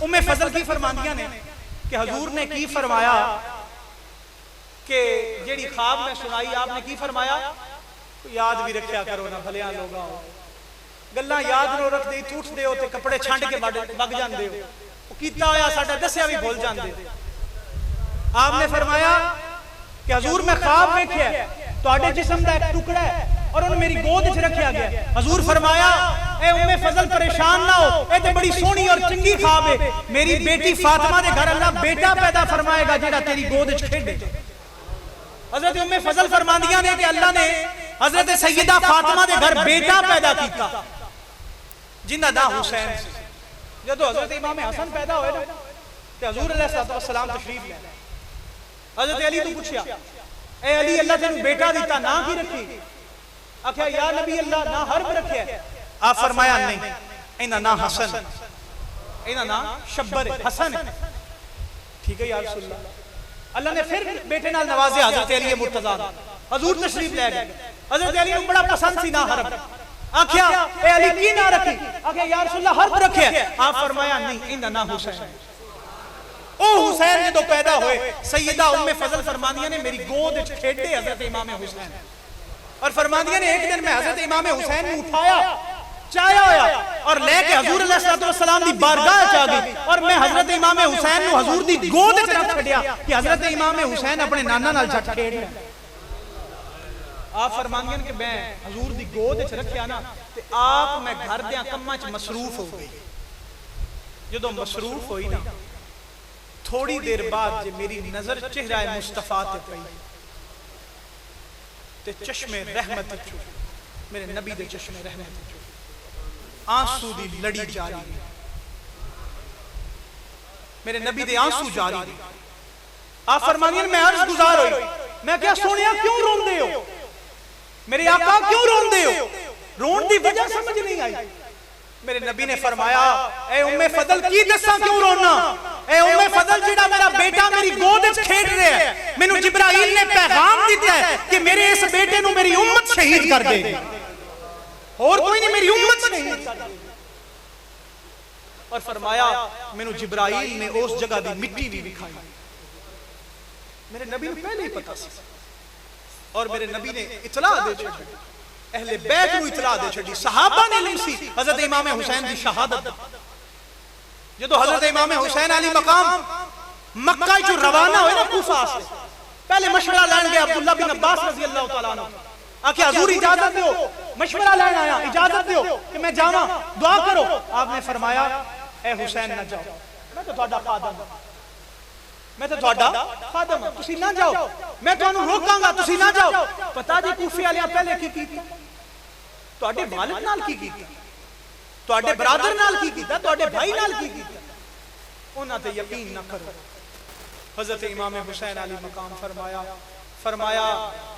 उम्मे फजल की फरमांदियां ने कि हजूर ने की फरमाया कि जेड़ी ख्वाब में सुनाई आपने की फरमाया, याद भी रखा करो ना भलिया लोग गल्लां याद नो रखदे, उठदे हो ते कपड़े छंड के वग जांदे हो, कीता होया साडा दस्या भी भूल जांदे हो। आपने फरमाया कि हजूर मैं ख्वाब वेख्या तुहाडे जिस्म दा एक टुकड़ा है और उन्हें मेरी गोद च रखा गया। हजूर फरमाया ए उम्मे फजल परेशान ना हो, ए ते बड़ी सोहनी और चंगी ख्वाब है, मेरी बेटी फातिमा दे घर अल्लाह बेटा पैदा फरमाएगा जेड़ा तेरी गोद च खेडे। हजरत उम्मे फजल फरमांदियां ने कि अल्लाह ने हजरत सैयदा फातिमा दे घर बेटा पैदा किया जिंदा नाम हुसैन सी। जदों हजरत इमाम हसन पैदा होए ना ते हजूर अलैहिस्सलातु वस्सलाम तशरीफ ले आए। हजरत अली तो पूछया ए अली अल्लाह तेनू बेटा दिता, ना की रखी? आख्या या नबी अल्लाह ना हर्ब रखया। आप फरमाया नहीं, इना ना हसन इहदा नाम शब्बर हसन, ठीक है यार रसूल अल्लाह ने फिर बेटे नाल नवाजे हजरत अली मुर्तजा, हजूर तशरीफ ले गए, हजरत अली को बड़ा पसंद सी ना हरफ, आख्या ए अली की ना रखी, आख्या यार रसूल हरफ रखे, आप फरमाया नहीं इहदा नाम हुसैन। ओ हुसैन जो पैदा होए सैयदा उम्मे फजल फरमादिया ने मेरी गोद विच खेडे हजरत इमाम हुसैन, और फरमादिया ने एक दिन मैं हजरत इमाम हुसैन को उठाया चाया होया और लेके हजूर अलैहिस्सलाम दी बारगाह च आ गई, और मैं हजरत इमाम हुसैन को हजूर दी गोद च रख छड़िया कि हजरत इमाम हुसैन अपने नाना नाल जट खेड ले। आप फरमांदे कि मैं हजूर दी गोद च रखिया ना ते आप मैं घर दे कम्मां च मसरूफ हो गई। जदों मसरूफ होई ना थोड़ी देर बाद जे मेरी नजर चेहरा मुस्तफा ते पई ते चश्मे रहमत चो मेरे नबी दे चश्मे रहमत चो आंसू दी लड़ी जारी, मेरे नबी दे आंसू जारी। आप फरमानिए मैं अर्ज गुजार हुई, मैं क्या सोनिया क्यों रोंदे हो, मेरे आका क्यों रोंदे हो, रोन दी वजह समझ नहीं आई। मेरे नबी ने फरमाया ए उम्मे फजल की दसा क्यों रोना, ए उम्मे फजल जेड़ा मेरा बेटा मेरी गोद विच खेड रहा है, मैनू जिब्राइल ने पैगाम दिता है कि मेरे इस बेटे नु मेरी उम्मत शहीद कर देगी, और कोई नहीं मेरी उम्मत शहीद कर देगी। और फरमाया मैनू जिब्राइल ने उस जगह दी मिट्टी भी दिखाई, मेरे नबी को पहले ही पता सी, और मेरे नबी ने इतला दे छड़ी, अहले बैत को इतला दे छड़ी, सहाबा ने इल्म सी हजरत इमाम हुसैन की शहादत। जो हजरत इमाम हुसैन अली मकाम मक्का जो रवाना हुए ना कूफा से, पहले मशवरा लैन गए अब्दुल्ला बिन अब्बास रजी अल्लाह तआला अन्हु, आखे हजूर इजाजत दो, मशवरा लैन आया इजाजत दो कि मैं जावा दुआ करो। आपने फरमाया ए हुसैन ना जाओ, मैं तो ਤੁਹਾਡਾ खादम, मैं तो ਤੁਹਾਡਾ खादम, तुसी ना जाओ, मैं ਤੁਹਾਨੂੰ रोकांगा, तुसी ना जाओ। पता जी कूफे वाले पहले की कीता, ਤੁਹਾਡੇ वालिद नाल की कीता, ਤੁਹਾਡੇ बरादर नाल की कीता, ਤੁਹਾਡੇ भाई नाल की कीता, उन्हां ते यकीन ना करो। हजरत इमाम हुसैन अली मकाम फरमाया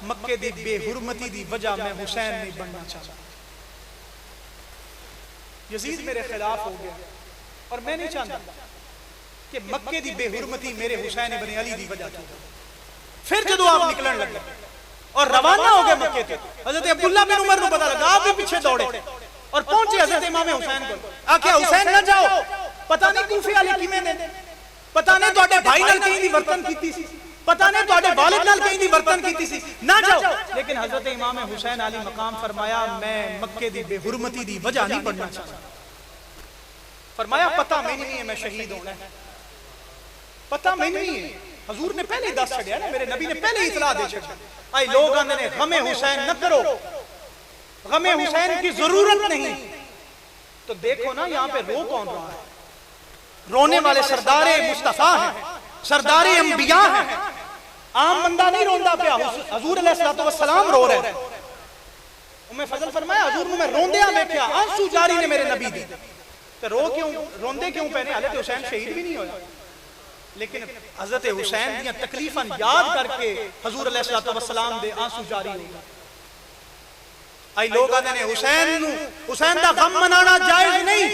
मक्के दी बेहुरमती दी वजह मैं हुसैन नहीं बनना चाहता, यजीद मेरे खिलाफ हो गया और मैं नहीं चाहता कि मक्के दी बेहुरमती मेरे हुसैन इब्न अली दी वजह थी। फिर जदों आप निकलन लगे और रवाना हो गए मक्के से, हजरत अब्दुल्ला बिन उमर को पता लगा, आप भी पीछे दौड़े और पहुंचे हजरत इमाम हुसैन को, आख्या हुसैन ना जाओ, पता नहीं कूफे वाले किवें ने, पता नहीं ਤੁਹਾਡੇ भाई नाल कहीं दी वर्तन कीती सी, पता नहीं ਤੁਹਾਡੇ वालिद नाल कहीं दी वर्तन कीती सी, ना जाओ। लेकिन हजरत इमाम हुसैन अली मकाम फरमाया मैं मक्के दी बेहुरमती दी वजह नहीं बनना चाहता। फरमाया पता मैनू नहीं है मैं शहीद होना है, पता मैनू नहीं है, हजूर ने पहले ही दस छड़िया ना, मेरे नबी ने पहले ही इतला दे छड़ी। आई लोग आंदे ने गमे हुसैन न करो, गमे हुसैन की जरूरत नहीं, तो देखो ना यहाँ पे रो कौन रहा है, रोने वाले सरदारे मुस्तफा हैं, सरदारे अंबिया हैं, आम बंदा नहीं रोंदा पिया, हजूर अलैहिस्सलाम रो रहे। उम्मे फजल फरमाया हजूर को मैं रोंदिया देखा, आंसू जारी ने मेरे नबी दी, तो रो क्यों रोंदे क्यों पहने, हाले तो हुसैन शहीद भी नहीं होया। लेकिन हजरत हुसैन दी तकलीफां याद करके हजूर अलैहिस्सलाम दे आंसू जारी हो गए। आई लोग आंदे ने हुसैन दा गम मनाना जायज नहीं,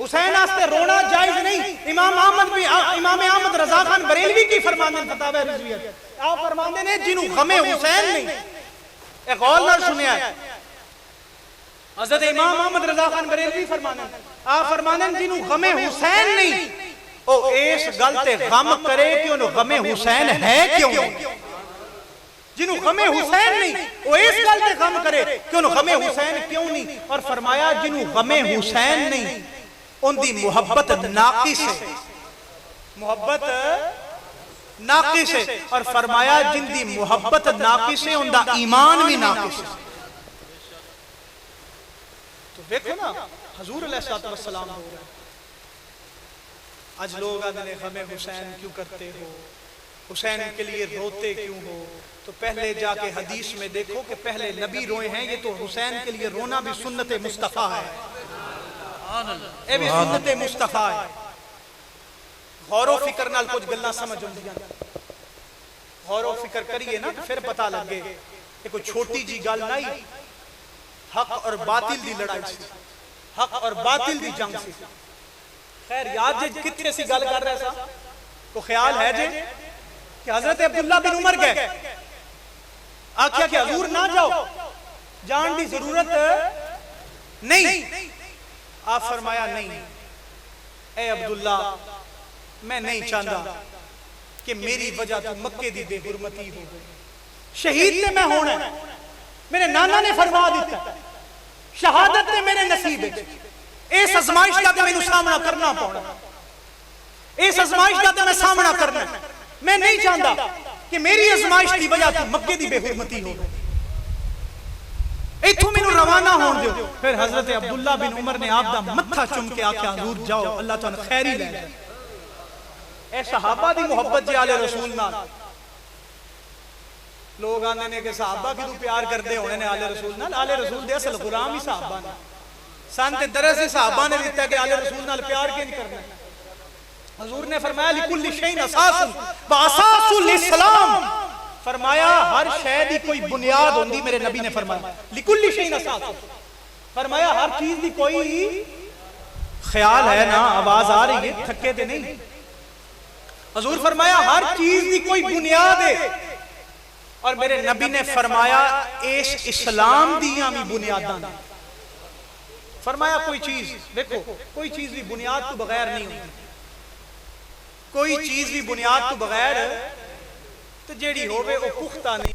हुसैन वास्ते रोना जायज नहीं। इमाम अहमद रजा खान बरेलवी की फरमाते फतावा रिजवियत, आप फरमाते ने जिन्हों गमे हुसैन नहीं, एक गौर नाल सुनिया है, हजरत इमाम अहमद रजा खान बरेलवी फरमाते, आप फरमाते जिन्हों गमे हुसैन नहीं ओ इस गल ते गम करे कि उन्हों गमे हुसैन है क्यों नहीं, जिन्हों गमे हुसैन नहीं वो इस गल ते गम करे कि उन्हों गमे हुसैन क्यों नहीं। और फरमाया जिन्हों गमे हुसैन नहीं उनकी मुहब्बत नाकिस है, मुहब्बत नाकिस है। और फरमाया जिंदी मुहब्बत नाकिस है उनका ईमान भी नाकिस है। तो देखो ना हजूर अलैहिस्सलाम हो रहा है, आज लोग आते हमें हुसैन क्यों करते हो, हुसैन के लिए रोते क्यों हो, तो पहले जाके हदीस में देखो कि पहले नबी रोए हैं, ये तो हुसैन के लिए रोना भी सुन्नत मुस्तफा है, ये भी सुन्नत मुस्तफा है। गौरो फिक्र नाल कुछ गल्लां समझ आउंदियां, गौरो फिक्र करिए ना तो फिर पता लगे कि कोई छोटी जी गल नहीं, हक और बातिल दी लड़ाई सी, हक और बातिल दी जंग सी। खैर याद जे कितने सी गल कर रहे सा को ख्याल है जे कि हजरत अब्दुल्ला बिन उमर गए आख्या कि हजूर ना जाओ, जान की जरूरत नहीं। आप फरमाया नहीं ए अब्दुल्ला, मैं नहीं चाहता कि मेरी वजह तो मक्के की बेहुरमती हो। शहीद ने मैं होना, मेरे नाना ने फरमा दिता, शहादत ने मेरे नसीब है। इस आजमाइश का तो मैंने सामना करना पड़ा, इस आजमाइश का तो मैं सामना करना। मैं नहीं चाहता कि मेरी आजमाइश की वजह तो मक्के की बेहुरमती हो। इथों मैनू रवाना होने दो। फिर हजरत अब्दुल्ला बिन उमर ने आप दा मत्था चुम के आख्या हजूर जाओ, अल्लाह तुहानू खैरी ले। ए सहाबा दी मोहब्बत जे आले रसूल नाल। लोग आंदे ने कि सहाबा की तू प्यार करदे होने ने आले रसूल नाल। आले रसूल दे असल गुलाम ही सहाबा ने। सन ते दरस ही सहाबा ने दिता कि आले रसूल नाल प्यार क्यों नहीं करना। हजूर ने फरमाया लिकुल्लि शैइन असासुन व असासुल इस्लाम, फरमाया हर शय दी कोई बुनियाद होंदी। मेरे नबी ने फरमाया लिकुल्लि शैइन असासुन, फरमाया हर चीज दी कोई ख्याल है ना। आवाज आ रही है, थके ते नहीं। हजूर फरमाया हर चीज की कोई बुनियाद है। और मेरे नबी ने फरमाया इस इस्लाम दियां भी बुनियादां ने। फरमाया कोई चीज देखो, कोई चीज भी बुनियाद तो बगैर नहीं होती। कोई चीज भी बुनियाद तो बगैर तो जेड़ी होवे वो पुख्ता नहीं।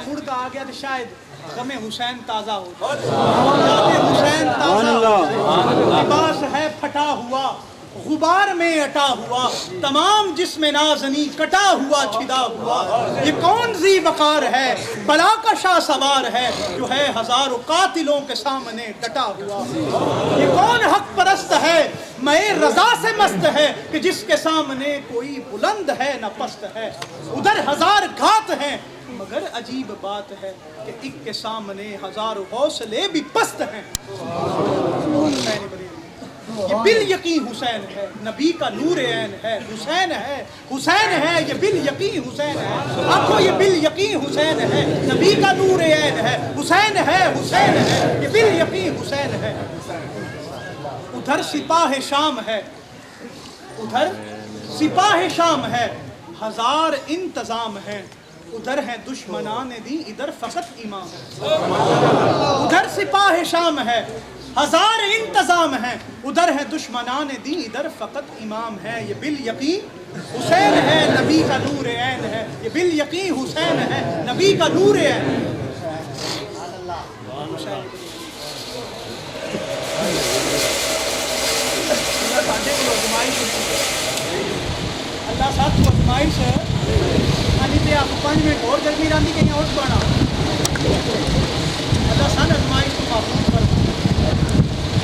मुड़का आ गया तो शायद गमे हुसैन ताजा हो, हुसैन ताजा लिबास है फटा हुआ, गुबार में अटा हुआ, तमाम जिस्म नाज़नी कटा हुआ छिदा हुआ। ये कौन ज़ी वक़ार है, बला का शाह सवार है, जो है हजारों कातिलों के सामने डटा हुआ। ये कौन हक परस्त है, मैं रजा से मस्त है, कि जिसके सामने कोई बुलंद है न पस्त है। उधर हजार घात हैं मगर अजीब बात है कि एक के सामने हजारों हौसले भी पस्त हैं। ये बिल यकीन हुसैन है, नबी का नूर ऐन है। हुसैन है, हुसैन है, ये बिल यकीन हुसैन है। आपको ये बिल यकीन हुसैन है, नबी का नूर ऐन है। हुसैन है, हुसैन है, ये बिल यकीन हुसैन है। उधर सिपाह शाम है, उधर सिपाह शाम है, हजार इंतजाम है। उधर है दुश्मनाने दी, इधर फकत इमाम है। उधर सिपाह शाम है, हजार इंतजाम है। उधर है दुश्मनाने दी, इधर फकत इमाम है। ये बिल यकीन हुसैन है, नबी का नूर ऐन है। ये बिल यकीन हुसैन है, नबी का नूर ऐन। अल्लाह साथ को आजमाइश है। ते आप 5 मिनट और गर्मी रांधी कहीं और पाना। अल्लाह सन आजमाइश को महफूज कर।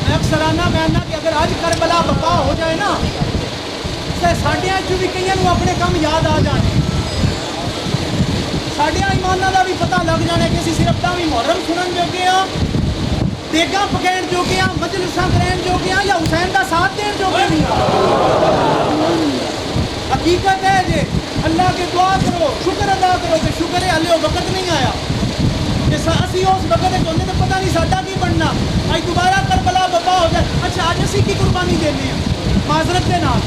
मैं अक्सर आना मैं आना कि अगर आज करबला बका हो जाए ना तो साढ़िया चू भी कई अपने काम याद आ जाने। साढ़िया ईमाना का भी पता लग जाने कि असीं सिर्फ भी मुहर्रम सुनन जोगे हाँ, देगा पकैन जोगे हाँ, मजलिसां करैन जोगे हाँ, या हुसैन का साथ देन जोगे भी हाँ। हकीकत है जे अल्लाह के दुआ करो, शुक्र अदा करो कि शुक्र है हले वक्त नहीं आया। असी उस वक्त होंगे तो पता नहीं साडा की बनना। अज दोबारा करबला बपा हो जाए। अच्छा अज असी की कुर्बानी देने माजरत के नाल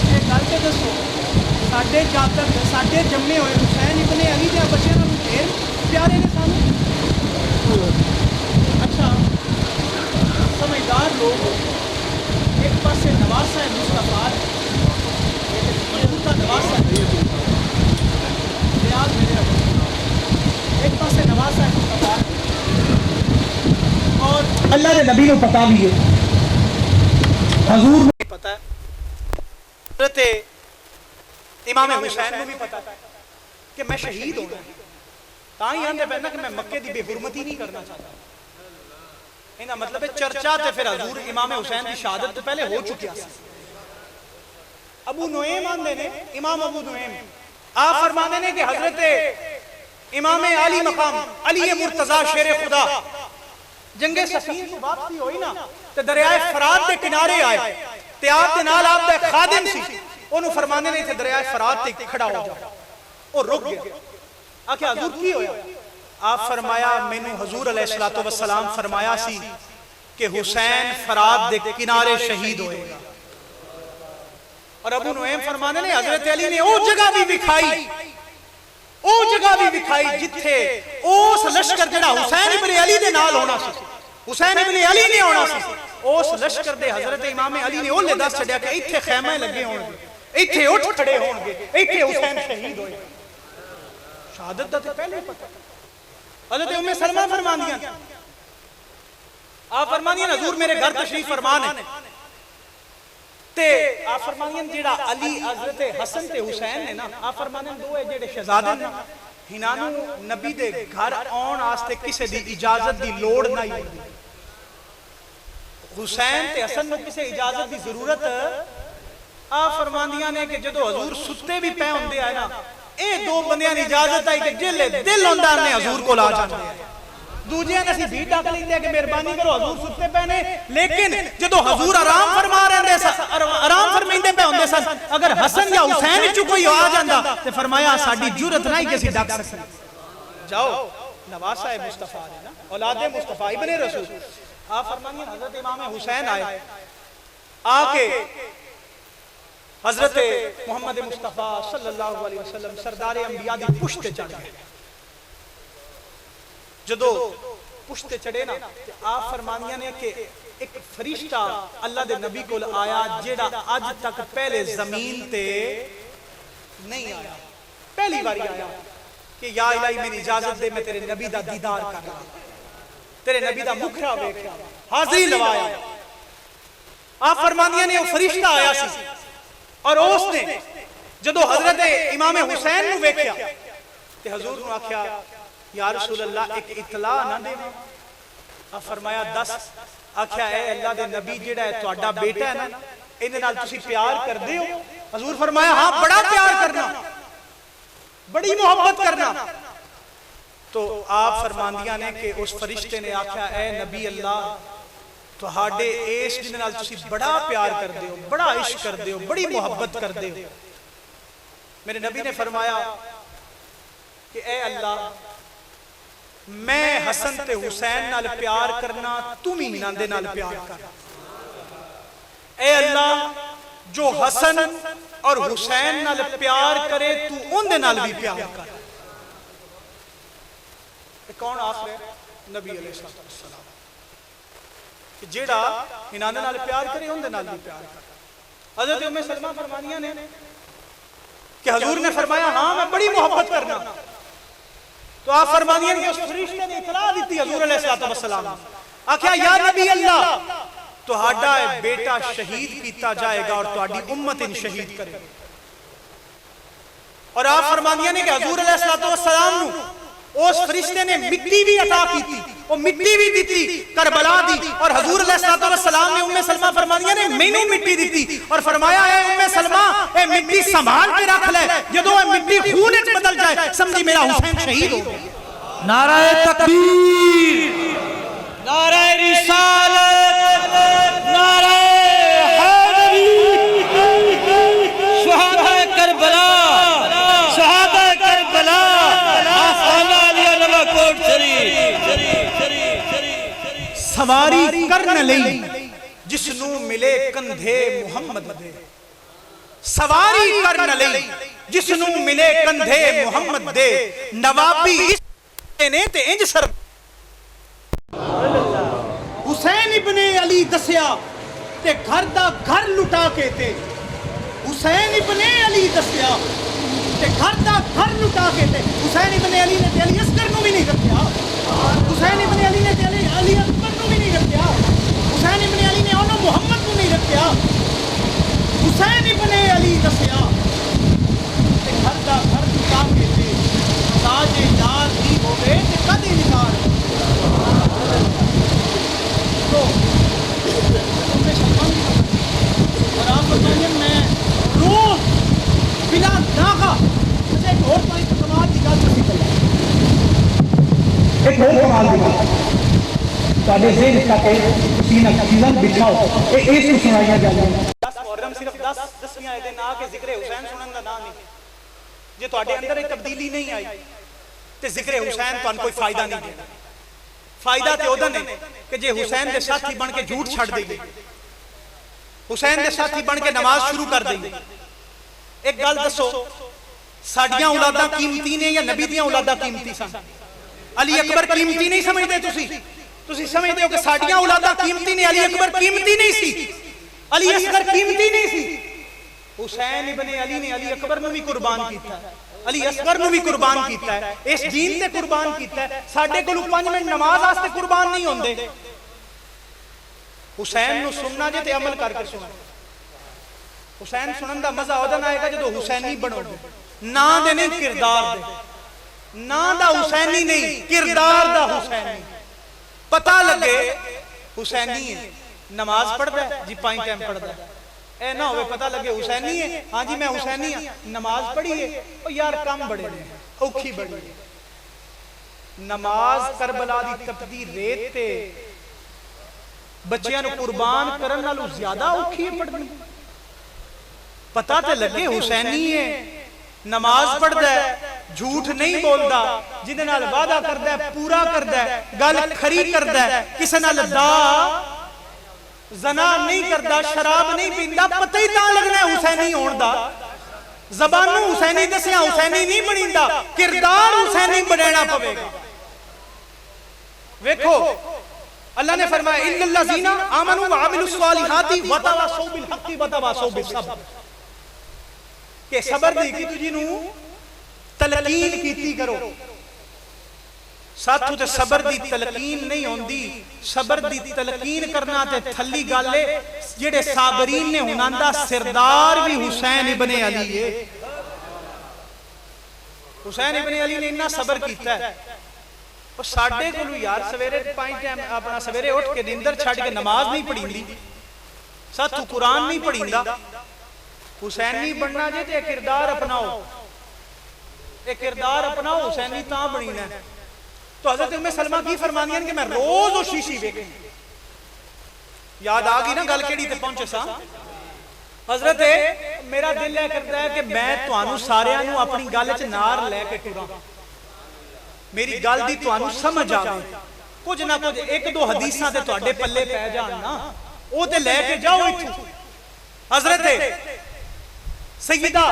ये गल तो दसो, साडे जातक साडे जम्मे हुए हुसैन इब्ने अली के बच्चों को ढेर प्यारे ने सानू। अच्छा समझदार लोग एक पासे नवाज साहब मुस्तफा नवाज साहब एक पासे नवाज साहब मुस्तफा और अल्लाह के नबी को पता भी है, हजूर को पता है, हज़रत इमाम हुसैन को भी पता है कि मैं शहीद होना है। तां आंदे पैना कि मैं मक्के की बेहुरमती नहीं करना चाहता। इहदा मतलब है चर्चा ते फिर हजूर इमाम हुसैन की शहादत तो पहले हो चुकी है। अबू नुएम आंदे ने, इमाम अबू नुएम आप फरमाते ने कि हजरत इमाम अली मकाम अली मुर्तजा शेर खुदा जंगे सफीन की वापसी हुई ना ते दरियाए फरात के किनारे आए ते आप दे नाल आप दा खादिम सी, ओनु फरमाने ने थे दरियाए फरात ते खड़ा हो जा। ओ रुक गया। आख्या हजूर की होया? आप फरमाया मैनू हजूर अलैहिस्सलातु वस्सलाम फरमाया सी कि हुसैन फरात दे किनारे शहीद होएगा। और अबू नुएम फरमाने ने हजरत अली ने वो जगह भी विखाई, वो जगह भी विखाई जिथे उस लश्कर जेड़ा हुसैन इब्न अली दे नाल होना सी, हुसैन इब्न अली ने होना सी, उस लश्कर दे हजरत इमाम अली ने ओले दस छड्या कि इथे खैमे लगे होणगे, इथे उठ खड़े होणगे, इथे हुसैन शहीद होए। शहादत दा ते पहले पता। हजरत उम्मे सलमा फरमांदियां, आप फरमानियां हजूर मेरे घर तशरीफ फरमान है ते आप फरमानियां जेड़ा अली हजरत हसन ते हुसैन ने ना, आप फरमानियां दो है जेड़े शहजादे ने हिनानू नबी दे घर आउण वास्ते किसे दी इजाजत दी लोड़ नहीं होंदी। हुसैन ते हसन नूं किसे इजाजत दी जरूरत आप फरमांदियां ने कि जदों हजूर सुत्ते भी पे हुंदे आ ना, ए दो बंदियां दी इजाजत आई कि जिले दिल हुंदा ने हजूर कोल आ जांदे आ। दूजियां ने असीं भी डक लैंदे कि मेहरबानी करो हजूर सुत्ते पे ने, लेकिन जदों हजूर आराम फरमा रहे सन, आराम फरमाइंदे पे हुंदे सन, अगर हसन या हुसैन चों कोई आ जांदा ते फरमाया साडी जुरत नहीं कि असीं डक सकन। जाओ नवासा है मुस्तफा ने ना, औलादे मुस्तफा इब्ने रसूल। आप फरमाइए हजरत इमाम हुसैन आए, आके हजरत मोहम्मद मुस्तफा सल्लल्लाहु अलैहि वसल्लम सरदार अंबिया दी पुश्त चढ़ गए। जदों पुश्त चढ़े ना ते आप फरमानियां ने कि एक फरिश्ता अल्लाह दे नबी कोल आया जेड़ा अज तक पहले जमीन ते नहीं आया, पहली बारी आया कि या इलाही मेरी इजाजत दे मैं तेरे नबी दा दीदार करना, तेरे नबी दा मुखरा वेख्या, हाजिरी लवाया। आप फरमानियां ने वो फरिश्ता आया सी और उसने जदों हजरत इमाम हुसैन नूं वेख्या ते हुजूर नूं आख्या या रसूल अल्लाह एक इतला ना देवे। आप फरमाया दस। आख्या ए अल्लाह दे नबी जेड़ा है तुहाडा बेटा है ना, इहदे नाल तुसीं प्यार करदे हो? हुजूर फरमाया हां बड़ा प्यार करना, बड़ी मोहब्बत करना। तो आप फरमांदियां ने कि उस फरिश्ते ने आख्या ए नबी अल्लाह तुहाडे इस जिहदे नाल तुसीं बड़ा प्यार करदे हो, बड़ा इश्क करदे हो, बड़ी मोहब्बत करदे हो। मेरे नबी ने फरमाया कि ए अल्लाह मैं हसन ते हुसैन नाल प्यार करना, तुम ही इन्हां दे नाल प्यार कर। ए अल्लाह जो हसन और हुसैन नाल प्यार करे तू उनदे नाल भी प्यार कर। कौन आख रहे? नबी अलैहिस्सलाम कि जेड़ा इन्हां दे नाल प्यार करे उनदे नाल भी प्यार कर। हजरत उम्मे सलमा फरमानियां ने कि हुजूर ने फरमाया हां मैं बड़ी मोहब्बत करना। तो आप फरमानियां कि उस फरिश्ते ने इतला दी हुजूर अलैहिस्सलातु वस्सलाम, आख्या या नबी अल्लाह तुहाडा बेटा शहीद किया जाएगा और तुहाडी उम्मत इन शहीद करेगी। और आप फरमानियां ने कि हुजूर अलैहिस्सलातु वस्सलाम नूं उस फरिश्ते ने मिट्टी भी अता की थी, वो मिट्टी भी दी थी करबला दी। और हुजूर अलैहिस्सलातु वस्सलाम ने उम्मे सलमा फरमानियां ने मैनू मिट्टी दी थी और फरमाया है उम्मे सलमा ए मिट्टी संभाल के रख ले, जदों ए मिट्टी खून विच बदल जाए समझी मेरा हुसैन शहीद हो गया। नाराए तकबीर, नाराए रिसालत, नाराए हैदरी, शुहादा करबला, शहादा करबला, आसाना अली नवा कोट सवारी करन लई जिसनू मिले कंधे मुहम्मद दे, सवारी करन लई जिसनू मिले कंधे मुहम्मद दे, नवाबी इस ने ते इंज सर। हुसैन इब्ने अली दसिया ते घर दा घर लुटा के ते, हुसैन इब्ने अली दसिया ते घर दा घर लुटा के ते। हुसैन इब्ने अली ने ते अली असगर नूं भी नहीं रखिया, हुसैन इब्ने अली ने ते अली अकबर नूं भी नहीं रखिया, हुसैन इब्ने अली ने उन्होंने मुहम्मद नूं नहीं रखिया। हुसैन इब्ने अली दसिया ते घर दा घर लुटा के ते, साजे यार दी होवे ते कदे निकार। तो उम्मे सलमा और आप बताइए मैं रोज बिना नागा मुझे एक और कोई कमाल की गल नहीं कर, एक और कमाल की बात ताडे ज़हन तक सीना सीजन बिछाओ ए इस सुनाइया जाए 10 मुहर्रम सिर्फ 10 दे ना के जिक्र हुसैन सुनन दा नाम नहीं। जे तुहाडे अंदर एक तब्दीली नहीं आई ते जिक्र हुसैन तुहानू कोई फायदा नहीं देना। फायदा तो उदन है कि जे हुसैन के साथी बन के झूठ छड़ देंगे, हुसैन के साथी बन के नमाज शुरू कर देंगे। एक गल दसो, साडियां औलादां कीमती ने या नबी दियां औलादां कीमती सन? अली अकबर कीमती नहीं समझते तुसी समझते हो कि साडियां औलादां कीमती ने, अली अकबर कीमती नहीं सी, अली असगर कीमती नहीं सी। हुसैन इब्ने अली ने अली अकबर नूं भी कुर्बान कीता, अली असगर नूं भी कुर्बान कीता है, इस दीन ते कुर्बान कीता है। साडे कोल 5 मिनट नमाज वास्ते कुर्बान नहीं होंदे। हुसैन नूं सुनना जे ते अमल करके सुनो। हुसैन सुनन दा मजा उदन आएगा जदों हुसैनी बनोगे, ना दे नहीं किरदार दे, ना दा हुसैनी नहीं किरदार दा हुसैनी। पता लगे हुसैनी है, नमाज पढ़दा है जी 5 टाइम पढ़दा है, ए ना होवे पता लगे हुसैनी है, हाँ जी मैं हुसैनी हाँ, नमाज पढ़ी है, ओ यार काम बड़े ने, औखी बड़ी है। नमाज करबला दी तपदी रेत ते बच्चियां नूं कुर्बान करन नालों ज्यादा औखी है पढ़नी। पता ते लगे हुसैनी है, नमाज पढ़दा है, झूठ नहीं बोलदा, जिहदे नाल वादा करदा है पूरा करदा है, गल खरी करदा है, किसे नाल दा जना नहीं करदा, शराब नहीं पींदा। पता ही तां लगना है हुसैनी होण दा। ज़बानों हुसैनी दसिया हुसैनी नहीं बणींदा, किरदार हुसैनी बनाना पवेगा। देखो अल्लाह ने फरमाया इन्नल्लज़ीना आमनू व अमिलुस सालिहाति व तवासौ बिल हक़्क़ि व तवासौ बिस सब्र, के सबर दी कि तुझी नूं तलकीन कीती करो। साथू ते सबर दी तलकीन नहीं होंदी, सबर दी तलकीन करना ते थल्ली गल है। जेड़े साबरीन ने उन्हां दा सरदार भी हुसैन इब्ने अली है। हुसैन इब्ने अली ने इन्ना सबर कीता है। और साडे कोलू यार सवेरे 5 टाइम अपना सवेरे उठ के नींदर छड़ के नमाज नहीं पढ़ींदी, साथू कुरान नहीं पढ़ींदा। हुसैनी बनना जे ते किरदार अपनाओ, एक किरदार अपनाओ, हुसैनी तां बनीना है। तो हजरत उम्मे सलमा की फरमानियां कि मैं रोज वो शीशी वेखनी। याद आ गई ना गल केड़ी ते पहुंचे सा। हजरत मेरा दिल है करता है कि मैं तुहानू सारियां नू अपनी गल च नार लैके टुरां, मेरी गल दी तुहानू समझ आवे, कुछ ना कुछ 1-2 हदीसां ते तुहाडे पल्ले पै जाण ना, ओ ते लैके जाओ इत्थों। हजरत सैयदा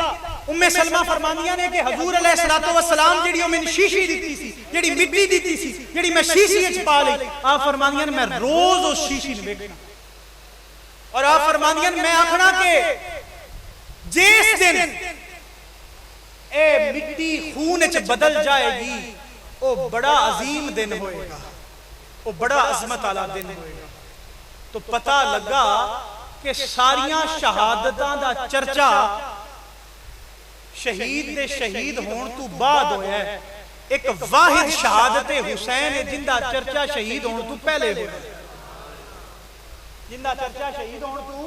उम्मे सलमा फरमानियां ने कि हजूर अलैहिस्सलातु वस्सलाम जेड़ी ओ मैनू शीशी दित्ती सी, जेड़ी मिट्टी दित्ती सी, जेड़ी मैं शीशी विच पा लई, आ फरमानियां ने मैं रोज उस शीशी नूं वेखना। और आ फरमानियां मैं आखना कि जिस दिन ए मिट्टी खून च बदल जाएगी ओ बड़ा अजीम दिन होएगा, ओ बड़ा अजमत वाला दिन होएगा। तो पता लगा कि सारियां शहादतां दा चर्चा शहीद दे शहीद होने तो बाद होया है। एक वाहिद शहादत हुसैन है जिंदा चर्चा शहीद होने तो पहले होया, जिंदा चर्चा शहीद होने तो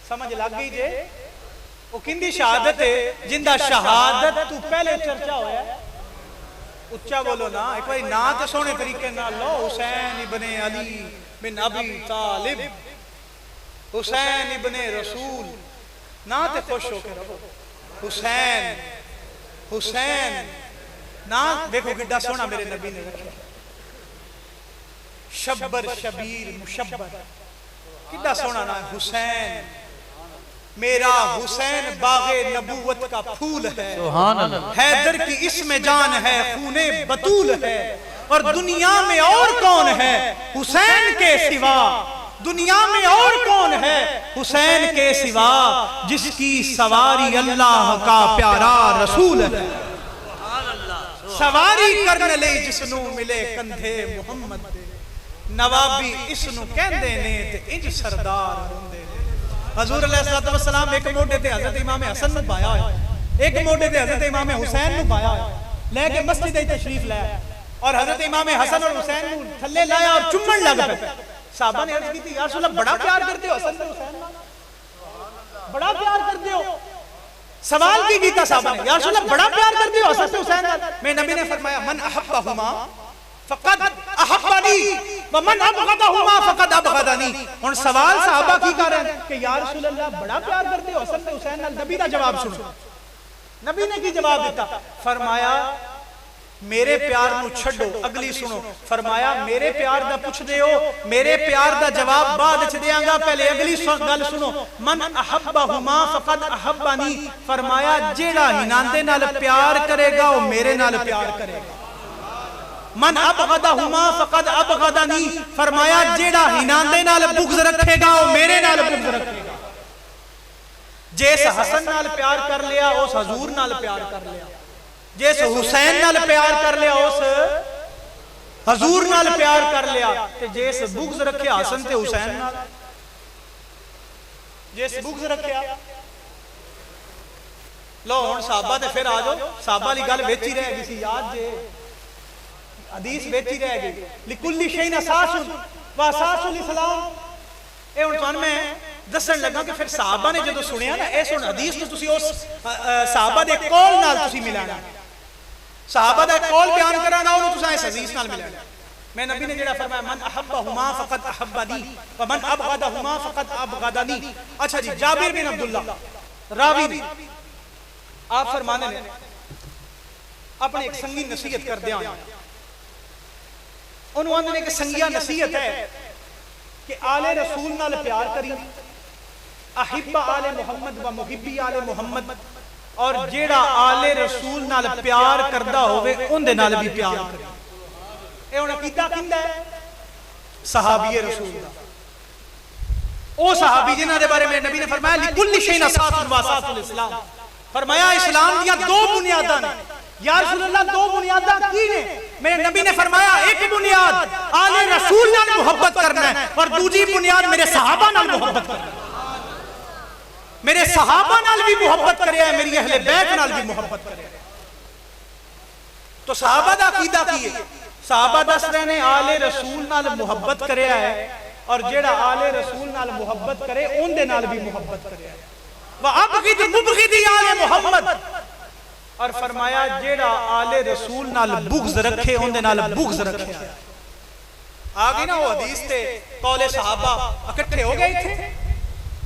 समझ लग गई जे वो किंदी शहादत है जिंदा शहादत तो पहले चर्चा होया। उच्चा बोलो ना एक बार ना तो सोने तरीके नाल लो, हुसैन इब्ने अली बिन अबी तालिब, हुसैन इब्ने रसूल, ना ते खुश होकर रहो। हुसैन हुसैन ना देखो किड्डा सोना मेरे नबी ने रखा, शब्बर शबीर मुशब्बर, किड्डा सोना ना हुसैन। मेरा हुसैन बागे नबूवत का फूल है, सुभान अल्लाह। हैदर की इसमें जान है, खूने बतूल है, और दुनिया में और कौन है हुसैन के सिवा, दुनिया में और कौन है हुसैन के सिवा, जिसकी सवारी अल्लाह का प्यारा रसूल है। सवारी करने ले जिसनू मिले कंधे मुहम्मद दे, नवाबी इसनू कहंदे ने ते इंज सरदार होंदे ने। हजूर अलैहिस्सलातु वस्सलाम एक मोढे ते हजरत इमाम हसन नू पाया होया, एक मोढे ते हजरत इमाम हुसैन नू पाया होया, लेके मस्जिद दी तशरीफ लाया और हजरत इमाम हसन और हुसैन नू थल्ले लाया और चुम्मन लग पे। साहबा ने अर्ज की थी, या रसूल अल्लाह बड़ा प्यार करते हो हसन हुसैन नाल, बड़ा प्यार करते हो। सवाल की कीता साहबा ने, या रसूल अल्लाह बड़ा प्यार करते हो हसन हुसैन नाल। मैं नबी ने फरमाया मन अहब्बहुमा फकद अहब्बनी व मन अबगदहुमा फकद अबगदनी। हुन सवाल साहबा की कर रहे हैं कि या रसूल अल्लाह बड़ा प्यार करते हो हसन हुसैन नाल। नबी दा जवाब सुनो, नबी ने की जवाब दिता, फरमाया मेरे प्यार नू छड्डो। अगली सुनो, फरमाया मेरे प्यार दा पुछदे हो, मेरे प्यार दा जवाब बाद विच देंगा, पहले अगली गल सुनो। मन अहब्बहुमा फकद अहब्बनी, फरमाया जेड़ा हिनांदे नाल प्यार करेगा वो मेरे नाल प्यार करेगा। मन अबगदहुमा फकद अबगदनी, फरमाया जेड़ा हिनांदे नाल बुग़्ज़ रखेगा वो मेरे नाल बुग़्ज़ रखेगा। जिस हसन नाल प्यार कर लिया उस हजूर नाल प्यार कर लिया, जिस हुसैन नाल प्यार कर लिया उस हजूर नाल प्यार कर लिया, ते जिस बुग़्ज़ रखिया हसन ते हुसैन नाल, जिस बुग़्ज़ रखिया। लो हुण साहबा ते फिर आ जाओ, साहबा वाली गल विच ही रह गई सी, याद जे हदीस विच ही रह गई, लिकुल्ली शैइन असासुन व असासुल इस्लाम। ए हुण तुहानू मैं दसन लगा कि फिर साहबा ने जो सुनिया ना, इस हुण हदीस नूं तुसीं उस साहबा दे कौल नाल तुसीं मिलाना, साहबा दा कौल बयान कराना और तुसां इस हदीस नाल मिलाना। मैं नबी ने जेड़ा फरमाया मन अहब्बहुमा फकद अहब्बनी व मन अबगदहुमा फकद अबगदनी। अच्छा जी, जाबिर बिन अब्दुल्लाह रावी ने आप फरमाने ने अपने एक संगी नसीहत कर दिया, उन्होंने आंदे ने कि संगिया नसीहत है कि आले रसूल नाल प्यार करी, अहिब्बा आले मुहम्मद व मुहिब्बी आले मुहम्मद, और जेड़ा आले रसूल नाल प्यार करदा होवे उनदे नाल भी प्यार करे। ए हुण अकीदा किंदा है? सहाबी रसूल दा, ओ सहाबी जिन्हां दे बारे में नबी ने फरमाया लिकुल्ली शैइन असासुन व असासुल इस्लाम, फरमाया इस्लाम दियां दो बुनियादां ने। या रसूल अल्लाह दो बुनियादां की ने? मेरे नबी ने फरमाया एक बुनियाद आले रसूल नाल मोहब्बत करना है और दूसरी बुनियाद मेरे सहाबा नाल मोहब्बत करना है। मेरे सहाबा नाल भी मोहब्बत करे, मेरी अहले बैत नाल भी मोहब्बत करे। तो सहाबा दा अकीदा की है? सहाबा दस रहे ने आले रसूल नाल मोहब्बत करे है, और जेड़ा आले रसूल नाल मोहब्बत करे उनदे नाल भी मोहब्बत करे। व अबगिद मुबगिदी आले मोहम्मद, और फरमाया जेड़ा आले रसूल नाल बुग़्ज़ रखे उनदे नाल बुग़्ज़ रखे। आ गई ना वो हदीस ते कौले सहाबा इकट्ठे हो गए इत्थे।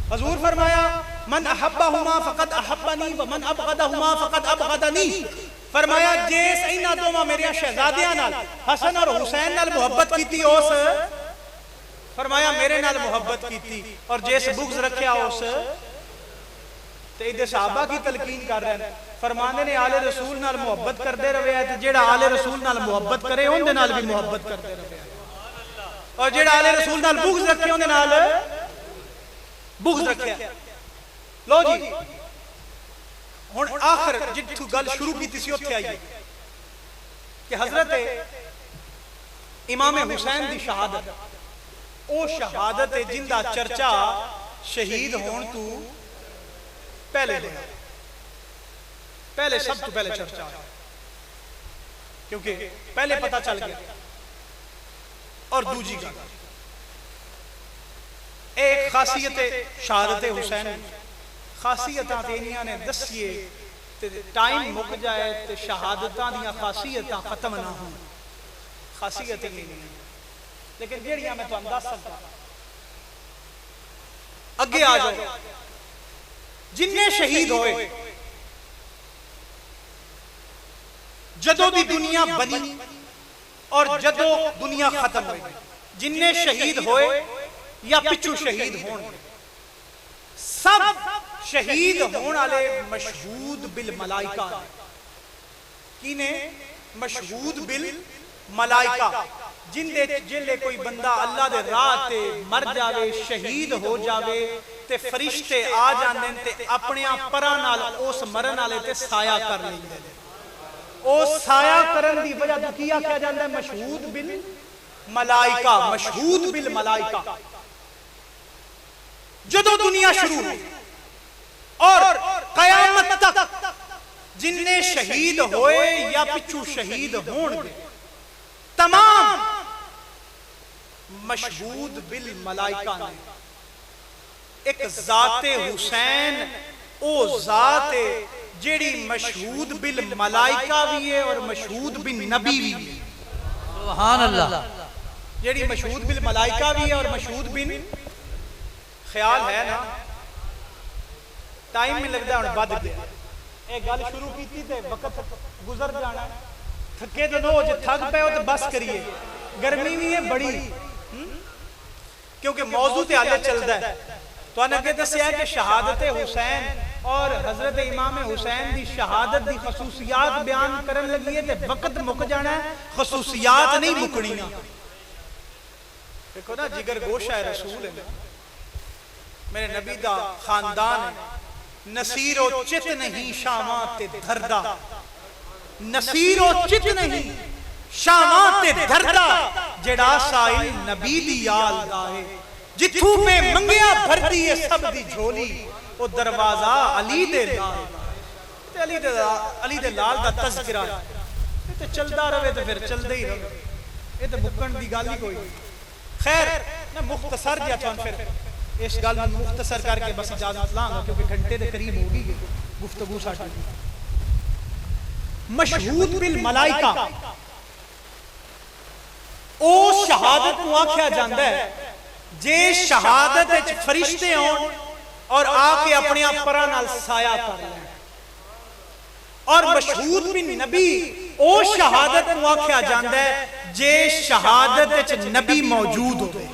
हजूर फरमाया मन अहब्बहुमा फकद अहब्बनी व मन अबगदहुमा फकद अबगदनी, फरमाया जिस इन्हां दोवां मेरे शहजादियां नाल हसन और हुसैन नाल मोहब्बत कीती उस, फरमाया मेरे नाल मोहब्बत कीती, और जिस बुग़्ज़ रखिया उस। ते इधर सहाबा की तलकीन कर रहे हैं, फरमाने ने आले रसूल नाल मोहब्बत करते रहे ते जेड़ा आले रसूल नाल मोहब्बत करे उनदे नाल भी मोहब्बत करते रहे, और जेड़ा आले रसूल नाल बुग़्ज़ रखे उनदे नाल बुग़्ज़ रखे। लो जी हुण आखिर जिथों गल शुरू की सी उत्थे आइए कि हजरत इमाम हुसैन दी शहादत, ओ शहादत है जिंदा चर्चा शहीद होने तू पहले होया, पहले सब तो पहले चर्चा, क्योंकि पहले पता चल गया। और दूजी गल एक खासियत शहादत हुसैन, खासियतां तेनियां ने दसिए ते टाइम मुक जाए ते शहादतां दियां खासियतां खत्म ना होण, खासियत ही नहीं, लेकिन जेड़ियां मैं तुहानू दस सकदा। अगे आ जाओ, जिन्ने शहीद होए जदों दी दुनिया बनी और जदों दुनिया खत्म हुई, जिन्ने शहीद होए या पिछू शहीद होने, सब शहीद होने वाले मशहूद बिल मलाइका। किने? मशहूद बिल मलाइका। जिंदे जिले कोई बंदा अल्लाह दे राह ते मर जावे, शहीद हो जावे, ते फरिश्ते आ जांदे ते अपने परां नाल उस मरन वाले ते साया कर लैंदे ने। ओ साया करन दी वजह तो की आख्या जांदा है? Mashhood bill Malaika, Mashhood bill Malaika. जदों दुनिया शुरू हुई और कयामत तक जिन्ने शहीद होए या पिछू शहीद होंगे, तमाम मशहूद बिल मलाइका ने एक जाते हुसैन, ओ जात जेड़ी मशहूद बिल मलाइका भी है और मशहूद बिन नबी भी है। सुभान अल्लाह। जेड़ी मशहूद बिल मलाइका भी है और मशहूद बिन, ख्याल है ना? टाइम में लगता हूँ बद गया, एक गल शुरू की ते वक्त गुजर जाना, थके तो नो जो थक पे हो तो बस करिए, गर्मी भी है बड़ी, क्योंकि मौजू ते हाले चलता है। तो अगे दसिया कि शहादत हुसैन और हजरत इमाम हुसैन की शहादत की खसूसियात बयान करन लगी है तो वक्त मुक जाना है, खसूसियात नहीं मुकनियां। देखो ना, जिगर गोशा है रसूल है, मेरे नबी दा खानदान है। नसीरो चित नहीं शामा ते धरदा, नसीरो चित नहीं शामा ते धरदा, जेड़ा साइल नबी दी याल दा है। जिथू पे मंगिया भरदी है सब दी झोली, ओ दरवाजा अली दे लाल ते अली दे लाल दा तज़किरा। ये तो चलदा रहे तो फिर चलदे ही रहे, ये तो मुकन दी गल ही कोई। खैर मैं मुख्तसर जिहा तुहानू फिर इस गल नूं मुख्तसर करके बस इजाजत लांगा, क्योंकि घंटे दे करीब हो गई गुफ्तगू साडी। मशहूद बिल मलाइका ओ शहादत नूं आख्या जांदा है जे शहादत विच फरिश्ते आउण और आके अपने परां नाल साया कर लैण। और मशहूद बिन नबी ओ शहादत नूं आख्या जांदा है जे शहादत विच नबी मौजूद होवे।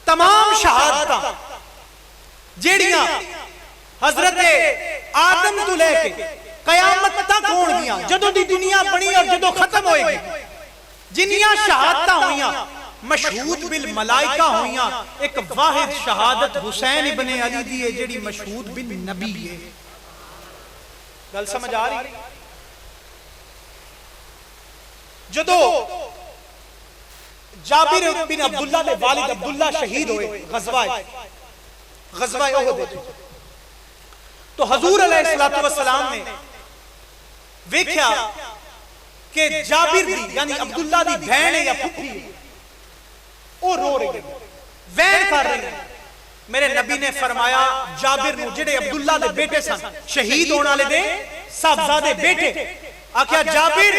तमाम शहादतां जेड़ियां हजरत आदम तो लेके कयामत तक होणगियां, जदों दी दुनिया बनी और जदों खत्म होएगी, जिन्नियां शहादतां होईयां मशहूद बिल मलाइका होईयां, एक वाहिद शहादत हुसैन इब्ने अली दी है जेड़ी मशहूद बिन नबी है। गल समझ आ रही? जदों जाबिर बिन अब्दुल्ला दे वालिद अब्दुल्ला शहीद होए गज़वा उहद, तो हजूर अलैहिस्सलातु वस्सलाम ने वेख्या कि जाबिर दी यानी अब्दुल्ला दी बहन है या फुफी है, वो रो रही है, वैन कर रही है। मेरे नबी ने फरमाया जाबिर नूं, जेड़े अब्दुल्ला दे बेटे सन, शहीद होने वाले दे साहबजादे बेटे, आख्या जाबिर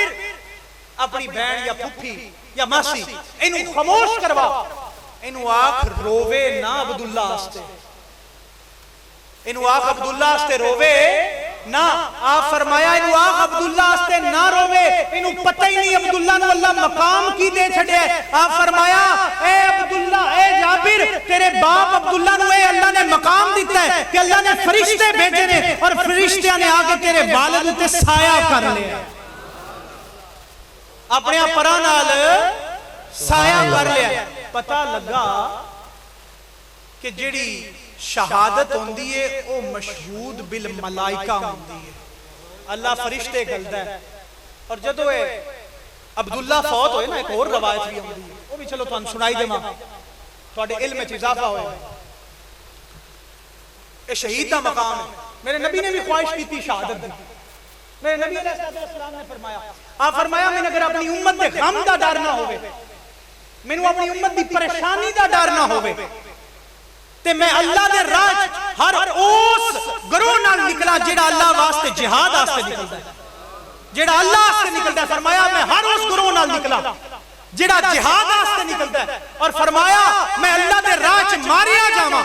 अपनी बहन या फुफी या मासी इनू खामोश करवा, इनू आख रोवे ना अब्दुल्ला वास्ते, इनू आख अब्दुल्ला वास्ते रोवे ना। आप फरमाया इनू आख अब्दुल्ला वास्ते ना रोवे, इनू पता ही नहीं अब्दुल्ला नु अल्लाह मकाम की दे छड़े। आप फरमाया ए अब्दुल्ला, ए जाबिर, तेरे बाप अब्दुल्ला नु अल्लाह ने मकाम दिता है कि अल्लाह ने फरिश्ते भेजे ने और फरिश्तियां ने आके तेरे वालिद ते साया कर लिया, अपने परां नाल साया कर लिया। पता लगा कि जेड़ी शहादत होंदी है वो मशहूद बिल मलाइका होंदी है, अल्लाह फरिश्ते गलदा है। और जदों अब्दुल्ला फौत होए ना, एक और रवायत भी होंदी है, वो भी चलो तुहानू सुनाई देवां, तुहाडे इल्म विच इजाफा होए। ये शहीद दा मकाम है। मेरे नबी ने भी ख्वाहिश की थी शहादत दी। मेरे नबी अलैहिस्सलाम ने फरमाया, आप फरमाया मैंने अगर अपनी उम्मत दे गम दा डर ना होवे, मैनू अपनी उम्मत दी परेशानी दा डर ना होवे, ते मैं अल्लाह दे राह हर उस गरोह नाल निकला जेड़ा अल्लाह वास्ते जिहाद वास्ते निकलदा है, जेड़ा अल्लाह वास्ते निकलदा है। फरमाया मैं हर उस गरोह नाल निकला जेड़ा जिहाद वास्ते निकलदा है, और फरमाया मैं अल्लाह दे राह च मारिया जावां।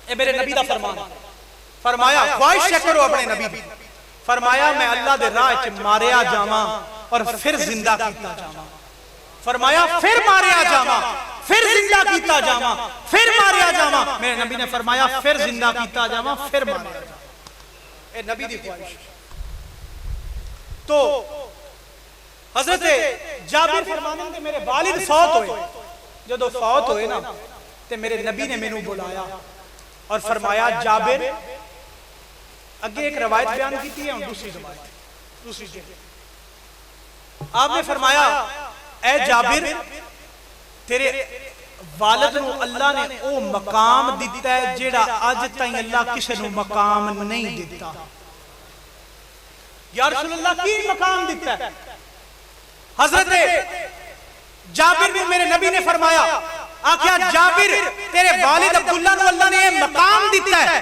ए मेरे नबी दा फरमान। फरमाया ख्वाहिश करो अपने नबी दी। फरमाया मैं अल्लाह दे राह च मारिया जावां और फिर जिंदा कीता जावां। फरमाया फिर मारिया जावां, फिर जिंदा कीता जावां, फिर मारिया जावां। मेरे नबी ने फरमाया फिर जिंदा कीता जावां, फिर मारिया जावां। ए नबी दी ख्वाहिश। तो हजरत जाबिर फरमाने के मेरे वालिद फौत होए, जदों फौत होए ना ते मेरे नबी ने मैनू बुलाया और फरमाया जाबिर, अगे एक रवायत बयान की है, दूसरी रवायत दूसरी जगह आपने फरमाया ए जाबिर, तेरे वालिद नू अल्लाह ने ओ मकाम दिता है जेड़ा अज ताईं अल्लाह किसे नू मकाम नहीं दिता। या रसूल अल्लाह की मकाम दिता है? हजरत जाबिर ने मेरे नबी ने फरमाया, आख्या जाबिर तेरे वालिद अब्दुल्ला नू अल्लाह ने मकाम दिता है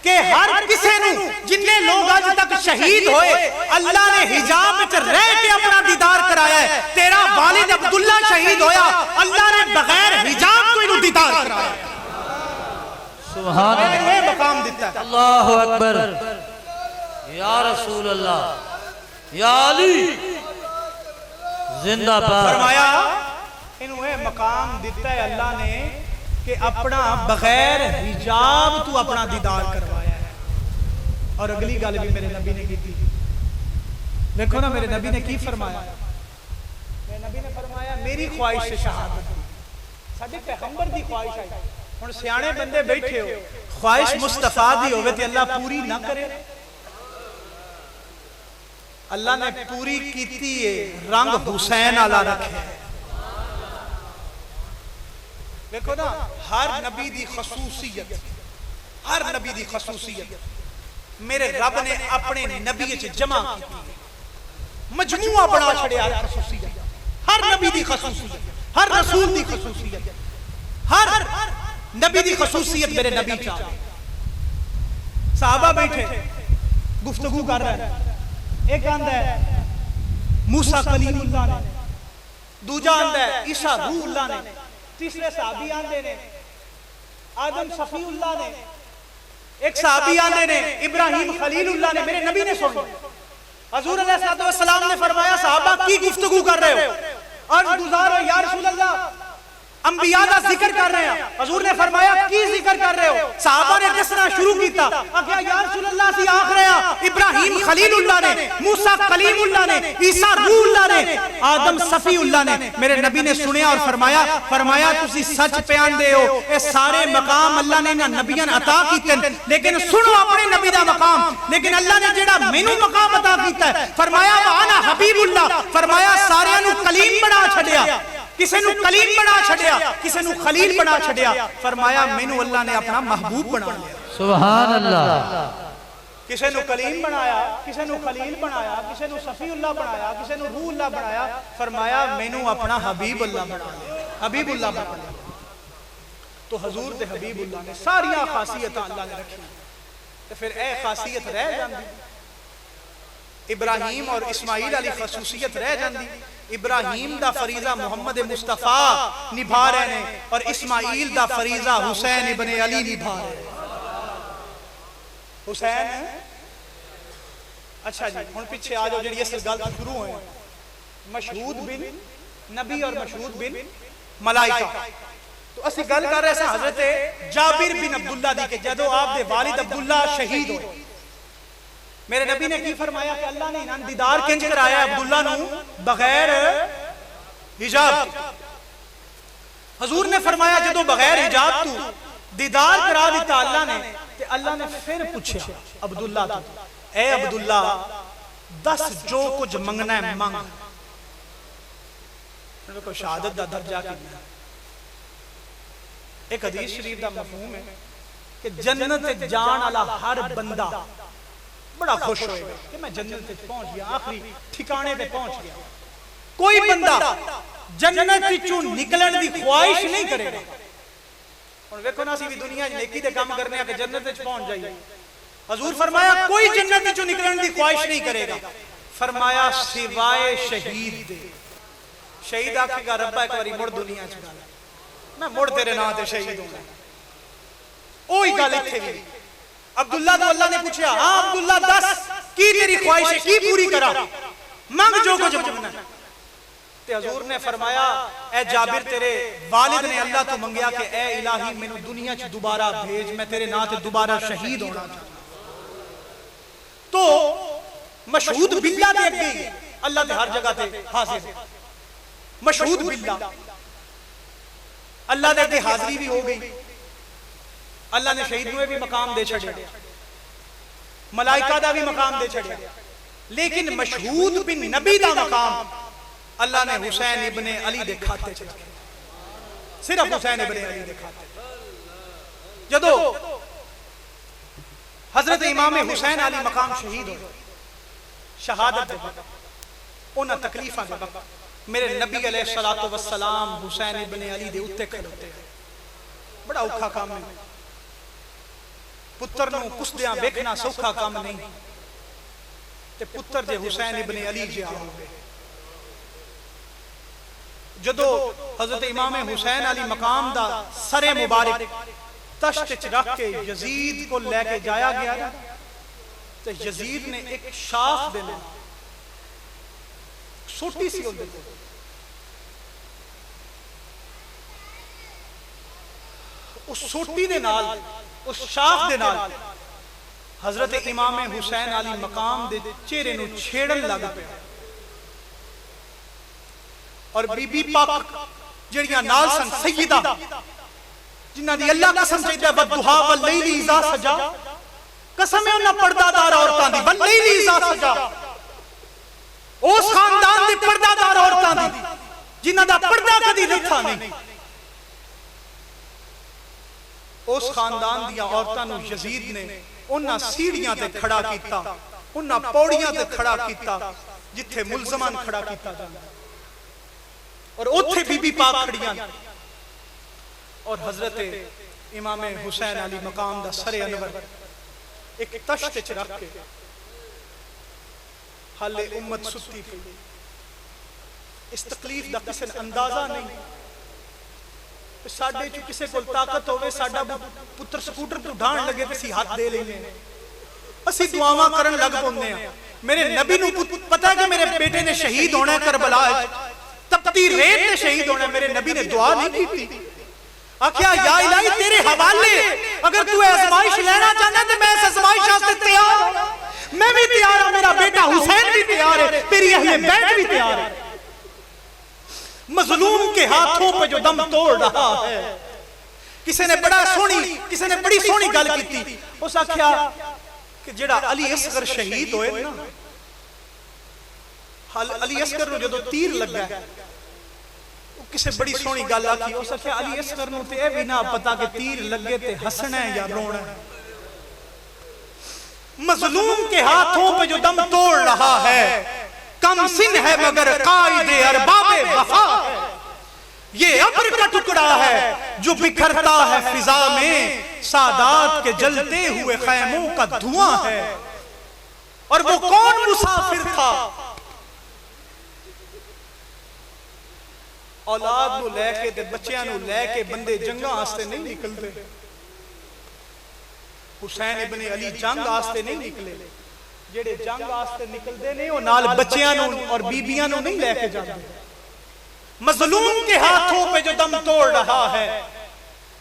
कि हर किसे नू जिन्ने लोग आज तक शहीद होए अल्लाह ने हिजाब विच रह के अपना दीदार कराया है। तेरा वालिद अब्दुल्ला शहीद होया, अल्लाह ने बगैर हिजाब तो इनु दीदार कराया। सुभान अल्लाह, ये मकाम दिता है। अल्लाहु अकबर या रसूल अल्लाह। या अली जिंदाबाद। फरमाया इन्हों ये मकाम दिता है अल्लाह ने कि अपना बगैर हिजाब तू अपना दीदार करवाया है। और अगली गल भी मेरे नबी ने की थी। देखो ना मेरे नबी ने की फरमाया। मेरे नबी ने फरमाया मेरी ख्वाहिश से शहादत साडे पैगंबर दी ख्वाहिश है। हुण सियाणे बंदे बैठे हो, ख्वाहिश मुस्तफा दी होवे ते अल्लाह पूरी ना करे। अल्लाह ने पूरी कीती है, रंग हुसैन वाला रखे। देखो ना हर नबी दी खसूसियत, हर नबी दी खसूसियत मेरे रब ने अपने नबी च जमा की, मजमूआ बना छड़िया। खसूसियत हर नबी दी खसूसियत, हर रसूल दी खसूसियत, हर नबी दी खसूसियत मेरे नबी च। सहाबा बैठे गुफ्तगू कर रहे हैं। एक आंदा है मूसा कलीमुल्लाह ने, दूजा आंदा है ईसा रूहुल्लाह ने, तीसरे सहाबी आंदे ने आदम सफीउल्लाह ने, एक सहाबी आंदे ने इब्राहिम खलीलुल्लाह ने। मेरे नबी ने सुन हजूर अलैहिस्सलातु वस्सलाम ने फरमाया सहाबा की गुफ्तगू कर रहे हो? अर्ज़ गुज़ार या रसूल अल्लाह, अंबिया का जिक्र कर रहे हैं। हजूर ने फरमाया की जिक्र कर रहे हो? सहाबा ने दसना शुरू किया। आख्या या रसूल अल्लाह सी आख रहे हैं इब्राहिम खलीलुल्लाह ने, मूसा कलीमुल्लाह ने, ईसा रूहुल्लाह ने, आदम सफीउल्लाह ने। मेरे नबी ने सुनिया और फरमाया तुसी सच बयान दे हो, ये सारे मकाम अल्लाह ने इन्हां नबियां अता कीते, लेकिन सुनो अपने नबी दा मकाम। लेकिन अल्लाह ने जेड़ा मैनू मकाम अता कीता है, फरमाया वाना हबीबुल्लाह, फरमाया सारियां नू कलीम बना छड़िया, किसे नू कलीम बना छड़िया, किसे नू खलील बना छड़िया। फरमाया मैनू अल्लाह ने अपना महबूब बना लिया। सुभान अल्लाह। किसे नू कलीम बनाया, किसे नू खलील बनाया, किसे नू सफीउल्लाह बनाया, किसे नू रूहुल्लाह बनाया। फरमाया मैनू अपना हबीबुल्लाह बना लिया, हबीबुल्लाह बना लिया। तो हजूर दे हबीबुल्लाह ने सारियां खासियत अल्लाह ने रखी, तो फिर ए खासियत रह जाती। इब्राहिम और इस्माइल वाली खसूसियत रह जाती। इब्राहिम दा फरीजा मुहम्मद मुस्तफा निभा रहे ने और इस्माइल दा फरीजा हुसैन इब्ने अली निभा रहे। हुसैन अच्छा जी हुण पीछे आ जाओ जी इस गल शुरू होए। मशहूद बिन नबी और मशहूद बिन मलाइका। तो असि गल कर रहे हैं हजरत जाबिर बिन अब्दुल्ला दी के जदों आप दे वालिद अब्दुल्ला शहीद होए, मेरे नबी ने की फरमाया कि अल्लाह ने इन्हां दीदार किंज कराया अब्दुल्ला नू बगैर हिजाब। हजूर ने फरमाया जदों बगैर हिजाब तू दीदार करा दिता अल्लाह ने, ते अल्लाह ने फिर पूछा अब्दुल्ला तो ए अब्दुल्ला दस जो कुछ मंगना है मंग। देखो शहादत दा दर्जा कितना। एक हदीस शरीफ दा मफहूम है कि जन्नत जान वाला हर बंदा बड़ा खुश होएगा कि मैं जन्नत तक पहुंच गया, आखिरी ठिकाने पे पहुंच गया। कोई बंदा जन्नत विचों निकलण दी ख्वाहिश नहीं करेगा। और देखो ना असीं भी दुनिया च नेकी दे काम करने आ कि जन्नत विच पहुंच जाइए। हजूर फरमाया कोई जन्नत विचों निकलण दी ख्वाहिश नहीं करेगा। फरमाया सिवाय शहीद दे। शहीद आखेगा रब्बा एक बारी मुड़ दुनिया च गल, मैं मुड़ तेरे नाम ते शहीद होऊंगा। ओही गल इत्थे भी अब्दुल्ला तो अल्लाह ने पूछा हाँ अब्दुल्ला दस की तेरी ख्वाहिश है, की पूरी करा, मंग जो कुछ मंगना। ते हजूर ने फरमाया ए जाबिर तेरे वालिद ने अल्लाह तो मंगया कि ए इलाही मैनू दुनिया च दोबारा भेज, मैं तेरे नाम ते दोबारा शहीद होना। तो मशहूद बिल्ला दे अगे अल्लाह ते हर जगह ते हाजिर। मशहूद बिल्ला अल्लाह दे अगे हाजिरी भी हो गई। अल्लाह ने शहीद नूं भी मकाम दे छड़िया, मलाइका दा भी मकाम दे छड़िया, लेकिन मशहूद बिन नबी दा मकाम अल्लाह ने हुसैन इब्ने अली दे खाते च रखा। सिर्फ हुसैन इब्ने अली दे खाते। जदों हजरत इमाम हुसैन अली मकाम शहीद हो शहादत दे वक्त उन्हां तकलीफां दे वक्त मेरे नबी अलैहिस्सलातु वस्सलाम हुसैन इब्ने अली दे उत्ते खड़ोते। बड़ा औखा काम है, पुत्र नूं कुसदियां वेखना सौखा काम नहीं। ते पुत्र जे हुसैन इब्ने अली जिहा हो गए। जदों हजरत इमाम हुसैन अली मकाम दा सरे मुबारक तश्त च रख के यजीद को लेके जाया गया ना, तो यजीद ने एक शाख दे सोटी सी उहदे कोल, उस सोटी दे नाल, उस शाख दे नाल हजरत इमाम हुसैन अली मकाम दे चेहरे नूं छेड़न लग पिया। और बीबी पाक जड़ियां नाल सन सैयदा, जिन्हां दी अल्लाह कसम चाहता है बदुहा वल्लैली इज़ा सजा, कसम है उन्हां पर्दादार औरतां दी, वल्लैली इज़ा सजा, उस खानदान दे पर्दादार औरतां दी जिन्हां दा पर्दा कदी रखा नहीं। उस खानदान दियां औरतां नूं यजीद ने उन्हां सीढ़ियां ते खड़ा कीता, उन्हां पौड़ियां ते खड़ा कीता जिथे मुलजमान खड़ा कीता जांदा, और उथे बीबी पाक खड़ियां। और हजरत इमाम हुसैन अली मकाम दा सरे अनवर एक तश्त च रख के, हाले उम्मत सुती पई, इस तकलीफ दा किसे अंदाजा नहीं। साडे च किसे कोल ताकत होवे, साडा पुत्र स्कूटर तो ढाण लगे ते हाथ दे लेने, असी दुआवां करन लग पौंदे आ। मेरे नबी नूं पता है कि मेरे बेटे ने शहीद होना है करबला, तपती रेत ते शहीद होना, मेरे नबी ने दुआ नहीं की। आख्या या इलाही तेरे हवाले, अगर तू आजमाइश लेना चाहना तो मैं इस आजमाइश वास्ते तैयार हूं, मैं भी तैयार हूं, मेरा बेटा हुसैन भी तैयार है, तेरी अहले बैत भी तैयार है। मजलूम के हाथों पे जो दम तोड़ रहा है, किसी ने बड़ी सोहनी गल की। उस आख्या कि जेड़ा अली असगर शहीद होए ना, अली असगर नूं जदों तीर लगा, किसे बड़ी सोहनी गल आखी। उस आख्या अली असगर नूं ते भी ना पता कि तीर लगे ते हंसना है या रोना है। मजलूम के हाथों पे जो दम तोड़ रहा है, कम सिन है मगर कायदे अरबाबे वफा है। ये अब्र का टुकड़ा है जो बिखरता है फिजा में, सादात के जलते हुए खैमों का धुआं है। और वो कौन मुसाफिर था, औलाद नूं लैके ते बच्चियां नूं लैके बंदे जंगां वास्ते नहीं निकलते। हुसैन इब्ने अली जंग वास्ते नहीं निकले, जेड़े जंग वास्ते निकलते ने वो नाल बच्चियां नूं और बीबियां नूं नहीं लेके जाते। मजलूम के हाथों पे जो दम तोड़ रहा है,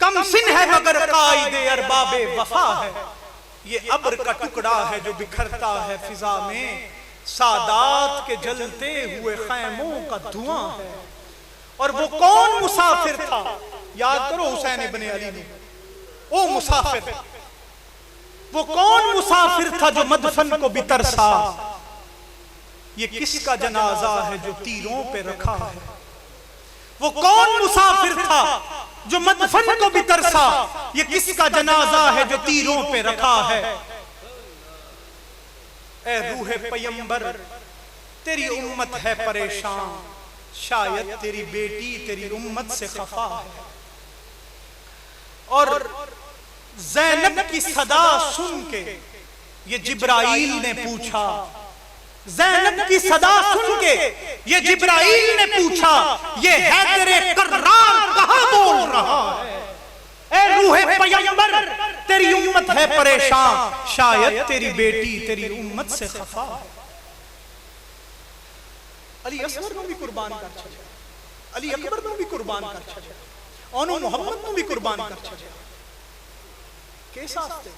कम सिन है मगर कायदे अरबाबे वफा है। ये अब्र का टुकड़ा है जो बिखरता है फिजा में, सादात के जलते हुए खैमों का धुआं है। और वो कौन मुसाफिर था, याद करो हुसैन इब्ने अली ने, वो मुसाफिर, वो कौन मुसाफिर था जो मदफन को भी तरसा। ये किसका जनाजा है जो तीरों पे रखा है। वो कौन मुसाफिर था जो मदफन को भी तरसा, ये किसका जनाजा है जो तीरों पे रखा है। ए रूहे पैगंबर तेरी उम्मत है परेशान, शायद तेरी बेटी तेरी उम्मत से खफा है। और ज़ैनब की सदा सुन के ये जिब्राइल ने पूछा, ज़ैनब की सदा सुन के ये जिब्राइल ने पूछा, ये है तेरे कर्रार कहां बोल रहा है। ए रूहे पैगंबर तेरी उम्मत है परेशान, शायद तेरी बेटी तेरी उम्मत से खफा है। अली असगर नूं भी कुर्बान कर छड्या, अली अकबर नूं भी कुर्बान कर छड्या, ओनू मुहम्मद नूं भी कुर्बान कर छड्या। किस वास्ते?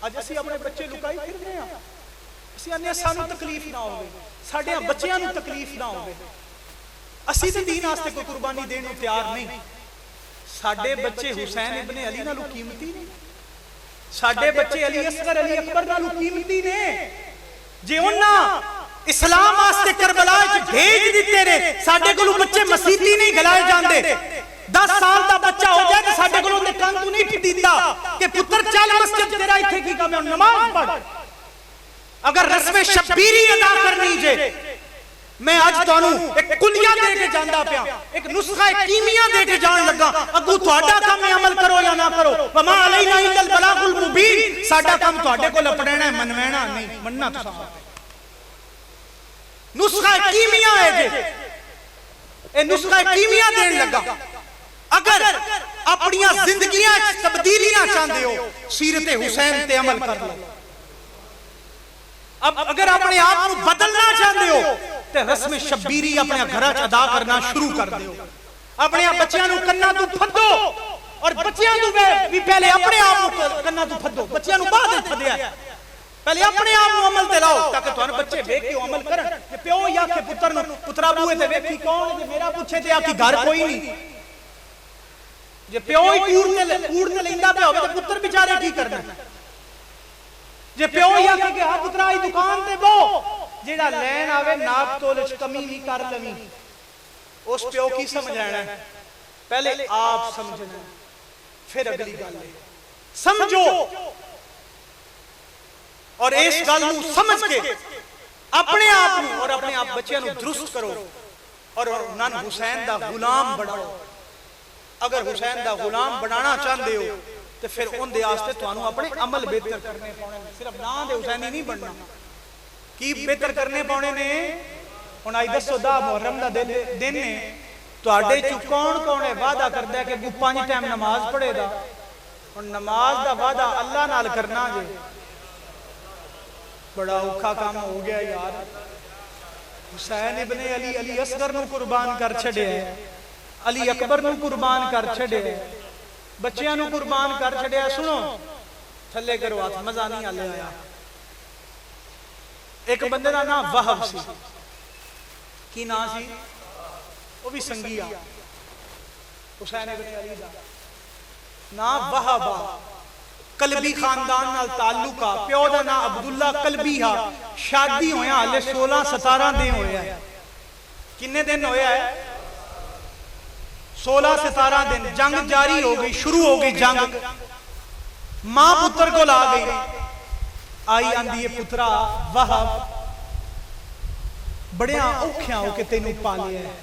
अज असीं अपने बच्चे लुकाई फिरदे हां, असीं आने सानू तकलीफ ना होवे, साडे बच्चियां नूं तकलीफ ना होवे। असीं ते दीन वास्ते कोई कुर्बानी देण नूं तैयार नहीं। साडे बच्चे हुसैन इब्ने अली नालों कीमती ने, साडे बच्चे अली असगर अली अकबर नालों कीमती ने। जे उन्हां इस्लाम वास्ते करबला च भेज दिते ने, साडे कोलों बच्चे मसीती नहीं गलाए जांदे। 10 साल का बच्चा हो जाए तो साडे कोलों ते कंन तू नहीं पीतींदा कि पुत्र चल मस्जिद, तेरा इत्थे की काम है, नमाज पढ़। अगर रस्मे शब्बीरी अदा करनी जे, मैं आज तुहानू एक कुलिया दे के जांदा पिया, एक नुस्खा कीमिया दे के जान लगा। अगू तुहाडा काम है अमल करो या ना करो, वमा अलैना इल्लल बलागुल मुबीन। साडा काम तुहाडे कोल अपनाना है, मनवाना नहीं, मनना तुसां। नुस्खा कीमिया है जे, ए नुस्खा कीमिया देन लगा। अगर अपनी जिंदगियां तब्दीलियां चाहते हो, सीरत हुसैन ते अमल कर लो। अब अगर अपने आप को बदलना चाहते हो ते रस्म शब्बीरी अपने घर च अदा करना शुरू कर दियो। अपने बच्चों को कन्ना तू फद्दो और बच्चों को भी पहले अपने आप कन्ना तू फद्दो, बच्चों को बाद फद्दिया, पहले अपने आप को अमल ते लाओ ताकि तुहानू बच्चे वेख के अमल करन। जे प्यो या के पुत्र नु पुत्रा बूए ते वेखी कौन जे मेरा पूछे ते आखी घर कोई नहीं, जे प्यो ही कूड़ ते लैंदा पिया होवे ते पुत्र बेचारे की करना। जे प्यो ही आखे कि हां पुत्रा आई दुकान ते बो, जेड़ा लैन आवे नाप तोल च कमी नहीं कर लवी, उस प्यो की समझाना है, पहले आप समझना फिर अगली गल समझो। और इस गल नूं समझ के अपने आप नूं और अपने आप बच्चों नूं दुरुस्त करो और उन्होंने हुसैन दा गुलाम बनाओ। अगर हुसैन दा गुलाम बनाना चाहते हो तो फिर उनके वास्ते तुहानू अपने अमल बेहतर करने पौने, सिर्फ नां दे हुसैनी नहीं बनना। की बेहतर करने पौने ने? हुण आई दसो 10 मुहर्रम दा दिन ने, तुहाडे चों कौन कौन है वादा करदा है कि 5 टाइम नमाज पढ़ेगा? हुण नमाज दा वादा अल्लाह नाल करना जे बड़ा औखा काम हो गया यार। हुसैन इब्ने अली, अली असगर नूं कुर्बान कर छड़िया, अली अकबर नूं कुर्बान कर छड़िया, बच्चियां नूं कुर्बान कर छड़िया। सुनो थल्ले करो हाथ, मजा नहीं हाले आया। एक बंदे दा नाम वहब सी, की नाम सी? वो भी संगी आ, हुसैन इब्ने अली दा नाम वहब आ, कलबी खानदान नाल ताल्लुक आ। प्यो दा नाम अब्दुल्ला कलबी हा। शादी होया हाले 16-17 दिन होया है। किन्ने दिन होया है? 16-17 दिन। जंग जारी हो गई, शुरू हो गई जंग। मां पुत्र को ला गई, आई आंदी है पुत्रा वहब बड़िया औखियां होके तेनू पालिया है,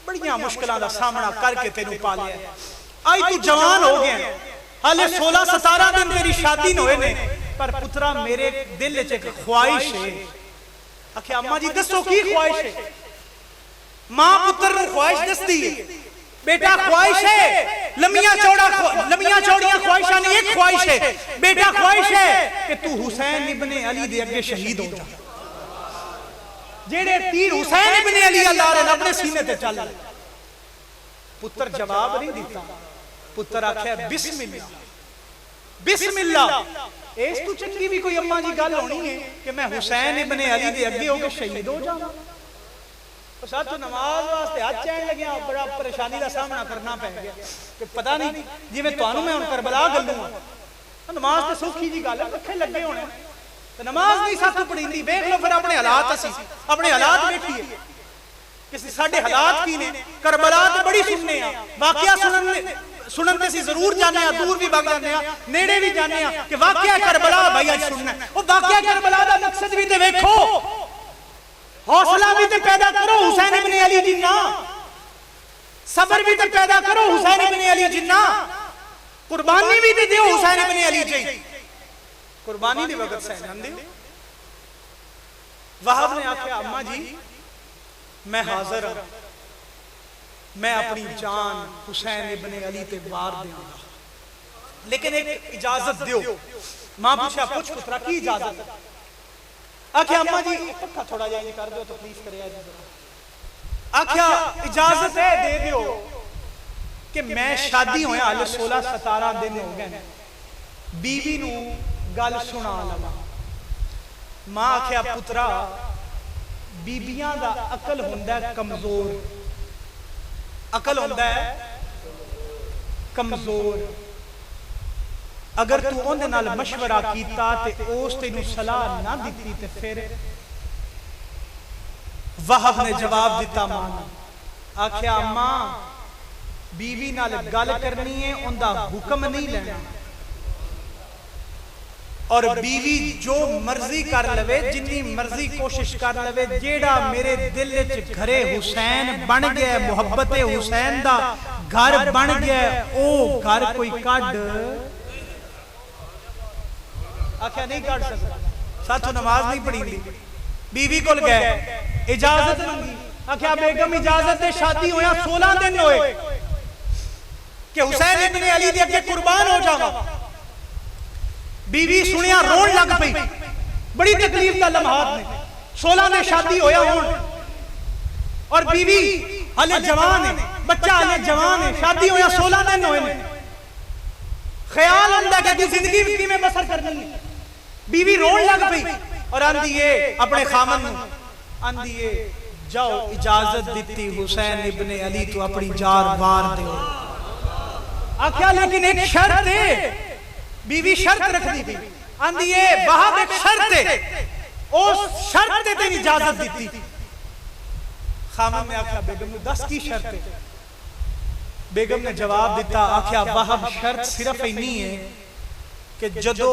बड़िया मुश्किलों का सामना करके तेनू पालिया है। आई तू जवान हो गया, हाले 16-17 दिन तेरी शादी न होए ने, पर पुत्रा मेरे दिल च एक ख्वाहिश है। आखे अम्मा जी दसो की ख्वाहिश है? मां पुत्र नूं ख्वाहिश दसदी है, बेटा ख्वाहिश है लम्मियां चौड़ियां ख्वाहिशां नहीं, एक ख्वाहिश है बेटा, ख्वाहिश है कि तू हुसैन इब्ने अली दे अगे शहीद हो जा। जेड़े तीर हुसैन इब्ने अली अल्लाह रे अपने सीने ते चल। पुत्र जवाब नहीं दिता, पुत्र आख्या बिस्मिल्लाह बिस्मिल्लाह। इस तू चंगी भी कोई अम्मा जी गल होनी है कि मैं हुसैन इब्ने अली दे अगे होके शहीद हो जावां? तो सच नमाज वास्ते हाथ चैन लग्या, बड़ा परेशानी का सामना करना पै गया कि पता नहीं जिवें तुहानू मैं हुण करबला गल्लूं, नमाज तो सौखी जी गल है, पक्खे लगे होने तो नमाज नहीं साथों पढ़ींदी। वेख लो फिर अपने हालात, असी अपने हालात देखिए कि साडे हालात की ने। करबला तो बड़ी सुनने आ, वाकया सुनन ते जरूर जाने, दूर भी भाग जाने, नेड़े भी जाने कि वाकया करबला भाई अज सुनना। वो वाकया करबला दा मकसद भी ते वेखो, हौसला भी तो पैदा करो हुसैन इब्ने अली जिन्ना, सबर भी तो पैदा करो हुसैन इब्ने अली जिन्ना, कुर्बानी भी तो दियो हुसैन इब्ने अली जी। कुर्बानी दी वक्त सहन दियो। वहाब ने आख्या अम्मा जी मैं हाजिर हां, मैं अपनी जान हुसैन इब्ने अली ते वार दूंगा, लेकिन एक इजाजत दियो। मां पूछा पूछ पुत्रा की इजाजत? आख्या अम्मा जी पक्का थोड़ा जा कर दो तो प्लीज करे। आख्या इजाजत है दे दियो कि मैं शादी होया हाले 16-17 दिन हो गए, बीवी नू गल सुना लवा। मां आख्या पुत्रा बीबियां दा अकल हुंदा है कमजोर, अकल हुंदा है कमजोर। अगर तू उहदे नाल मशवरा कीता ते उस तेनू सलाह ना दिती ते फिर? वहाब ने जवाब दिता मां नूं, आख्या अम्मा बीवी नाल गल करनी है, उनका हुक्म नहीं लेना, और बीवी जो मर्जी कर लवे, जिन्नी मर्जी कोशिश कर लवे, जेड़ा मेरे दिल च घरे हुसैन बन गया, मुहब्बत हुसैन दा घर बन गया, ओ घर कोई कढ आख्या नहीं काट सकता। साथों नमाज नहीं पढ़ी दी, बीवी को गए इजाजत मंगी, आख्या बेगम इजाजत दे, शादी होया 16 दिन होए कि हुसैन इब्ने अली दे अगे कुर्बान हो जावा। बीवी सुनिया रोन लग पई, बड़ी तकलीफ दा लम्हात ने। 16 ने शादी होया हुण और बीवी हले जवान है, बच्चा हले जवान है, शादी होया 16 दिन होए ने, ख्याल आंदा कि जिंदगी की में बसर करनी है। बीवी रोन लग पई और आंदी है अपने खामन नूं, आंदी है जाओ इजाजत दी हुसैन इब्ने अली तो अपनी जार मार दो। आख्या लेकिन एक शर्त है, बीवी शर्त रख दी थी, आंदी है वहां एक शर्त है, उस शर्त ते तेरी इजाजत दी। खामन ने आख्या बेगम ने 10 की शर्त है। बेगम ने जवाब दिता, आख्या वहाब शर्त सिर्फ इन्नी है कि जदो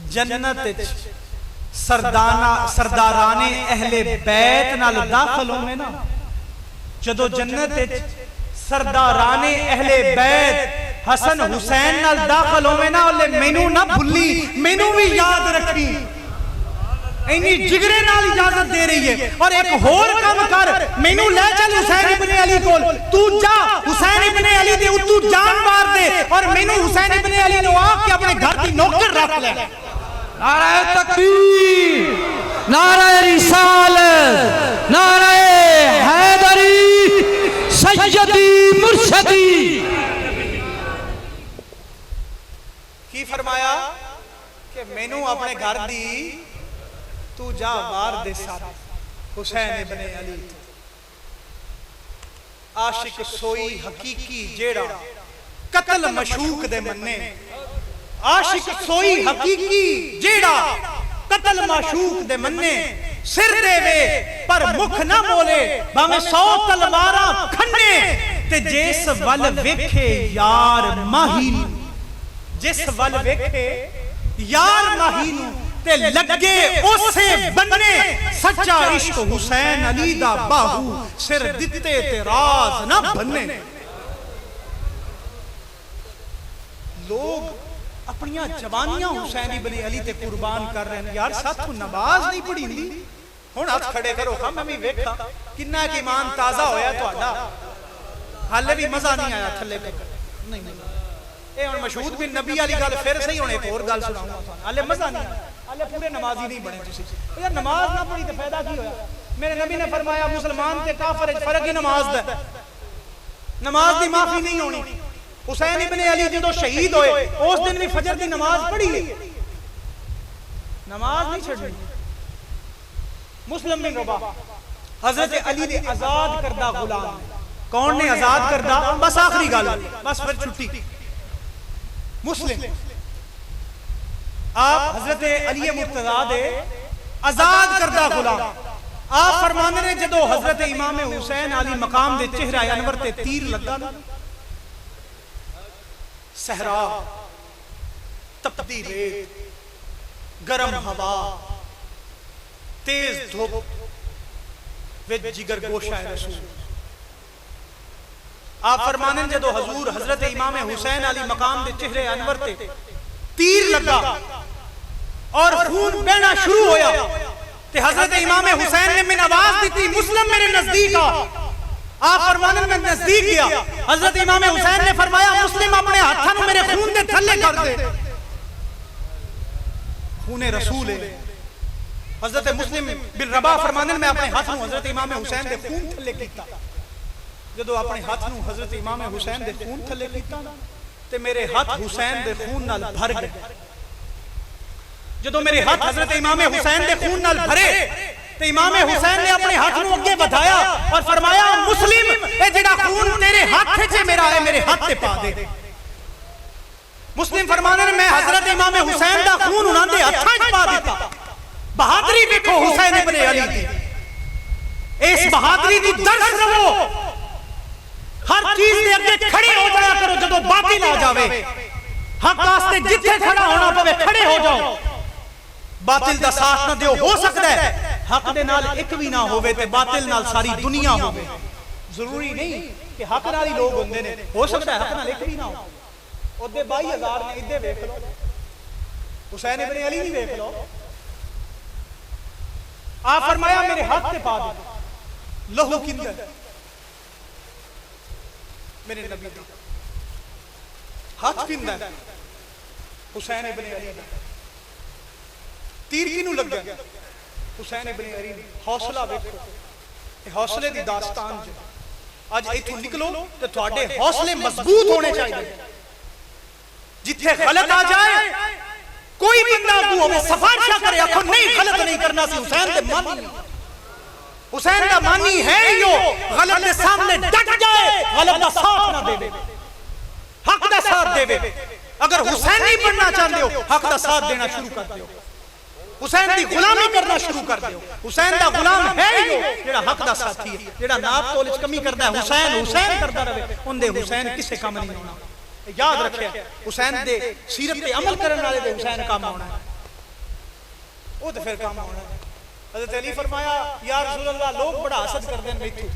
जन्नत सरदाराने अहले बैत नाल दाखिल होवे ना, जदो जन्नत सरदाराने अहले बैत हसन हुसैन नाल दाखिल होवे ना, ओले मैनू ना भुल्ली, मैनू भी याद रखी। इन्नी जिगरे नाल इजाजत दे रही है। और एक होर काम कर, मैनू ले चल हुसैन इब्ने अली कोल, तू जा हुसैन इब्ने अली दे उत्तू जान मार दे और मैनू हुसैन इब्ने अली नु आख के अपने घर दी नौकर रख ले। नाराए तकबीर, नाराए रिसालत, नाराए हैदरी, सैयदी मुर्शदी। की फरमाया कि मैनू अपने घर दी तू जा मार दे साथ हुसैन इब्ने अली। आशिक सोई हकीकी जेड़ा कत्ल मशूक दे मन्ने, आशिक सोई हकीकी जेड़ा कत्ल माशूक दे मन्ने, सिर देवे पर मुख ना बोले, भाਵੇਂ 100 तलवारां खन्ने, ते जिस वल वेखे यार माही, जिस वल वेखे यार माही नू ते लगे उसे बन्ने, सच्चा इश्क हुसैन अली दा बाहू, सिर दिते ते राज ना बन्ने। लोग अपनियां जवानियां हुसैन इब्ने अली ते कुर्बान कर रहे हैं। यार साथों नमाज नहीं पढ़ींदी, हुण हाथ खड़े करो, हां मैं भी वेखा किन्ना कि ईमान ताजा होया तुहाडा, हाले भी मजा नहीं आया थल्ले पे। नहीं नहीं ए हुण मशहूद बिन नबी वाली गल फिर सही, हुण एक और गल सुनाऊंगा तुहानू, हाले मजा नहीं आया, हाले पूरे नमाजी नहीं बने तुसी। यार नमाज ना पढ़ी ते फायदा की होया? मेरे नबी ने फरमाया मुसलमान ते काफिर च फर्क ही नमाज दा, नमाज दी माफी नहीं होनी। हुसैन इब्ने अली जो शहीद होए उस दिन भी फजर की नमाज पढ़ी है, नमाज नहीं छड़ी। मुस्लिम बिन रबा हजरत अली ने आजाद करदा गुलाम, कौन ने आजाद करदा? बस आखिरी गल, बस फिर छुट्टी। मुस्लिम आप हजरत अली मुर्तजा दे आजाद करदा गुलाम, आप फरमाने ने जदों हजरत इमाम हुसैन अली मकाम दे चेहरा अनवर ते तीर लगा ना, सहरा तपती रेत, गरम हवा, तेज धूप, विच जिगर गोशा रसूल। आप फरमाने जदों हजूर हजरत इमाम हुसैन अली मकाम दे चेहरे अनवर ते तीर लगा और खून बहना शुरू होया, ते हजरत इमाम हुसैन ने मैंने आवाज दी, मुस्लिम मेरे नजदीक आ। आप फरमाने में नजदीक गया, हजरत इमाम हुसैन ने फरमाया मुस्लिम अपने हाथों में मेरे खून दे थल्ले कर दे, खूने रसूल है। हजरत मुस्लिम बिन रबा फरमाने में अपने हाथ में हजरत इमाम हुसैन दे खून थल्ले कीता। जदों अपने हाथ में हजरत इमाम हुसैन दे खून थल्ले कीता ते मेरे हाथ हुसैन दे खून नाल भर गए। जदों मेरे हाथ हजरत इमाम हुसैन दे खून नाल भरे ते इमाम हुसैन ने अपने हाथ को अगे बढ़ाया और फरमाया मुस्लिम ए जेड़ा खून तेरे हाथ च मेरा है मेरे हाथ पे पा दे। मुस्लिम फरमाने ने मैं हजरत इमाम हुसैन दा खून उन्हां दे हत्थां च पा दिता। बहादुरी देखो हुसैन इब्ने अली दी, इस बहादुरी दी दर्श रहो। हर चीज दे अगे खड़े हो जाया करो, जदों बातिल आ जावे हक वास्ते जिथे खड़ा होना पवे खड़े हो जाओ, बातिल दा साथ ना दियो। हो सकता है हक दे नाल एक भी ना होवे ते बातिल नाल सारी दुनिया होवे, जरूरी नहीं कि हक नाल ही लोग होंदे ने, हो सकता है हक नाल एक भी ना हो। ओदे 22,000 ने इदे वेख लो, हुसैन इब्ने अली नहीं वेख लो। आप फरमाया मेरे हाथ पे पा दे, लहू किंदा मेरे नबी दा हाथ किंदा हुसैन इब्ने अली दा। तीर किनू लग गया? हुसैन इब्ने अली। हौसला देखो, हौसले की दास्तान जो अज इथों निकलो तो थोड़े हौसले मजबूत होने चाहिए। जिथे गलत आ जाए कोई बंदा हमें सिफारिश करे आखो नहीं गलत नहीं करना सी। हुसैन दे मानी, हुसैन दा मानी है यो गलत के सामने डट जाए, गलत का साथ ना देवे, हक का साथ देवे। अगर हुसैनी बनना चाहते हो हक का साथ देना शुरू कर दो, हुसैन की गुलामी करना शुरू कर दो। हुसैन का गुलाम है यो जेड़ा हक का साथी है, जेड़ा नाप तोल च कमी करता है हुसैन हुसैन करता रहे, उनके हुसैन किसे काम नहीं होना। याद रखे हुसैन दे सीरत पे अमल करने वाले दे हुसैन काम आना है, वो तो फिर काम आना है। हज़रत अली फरमाया या रसूल अल्लाह लोग बड़ा हसद करते हैं मैथू।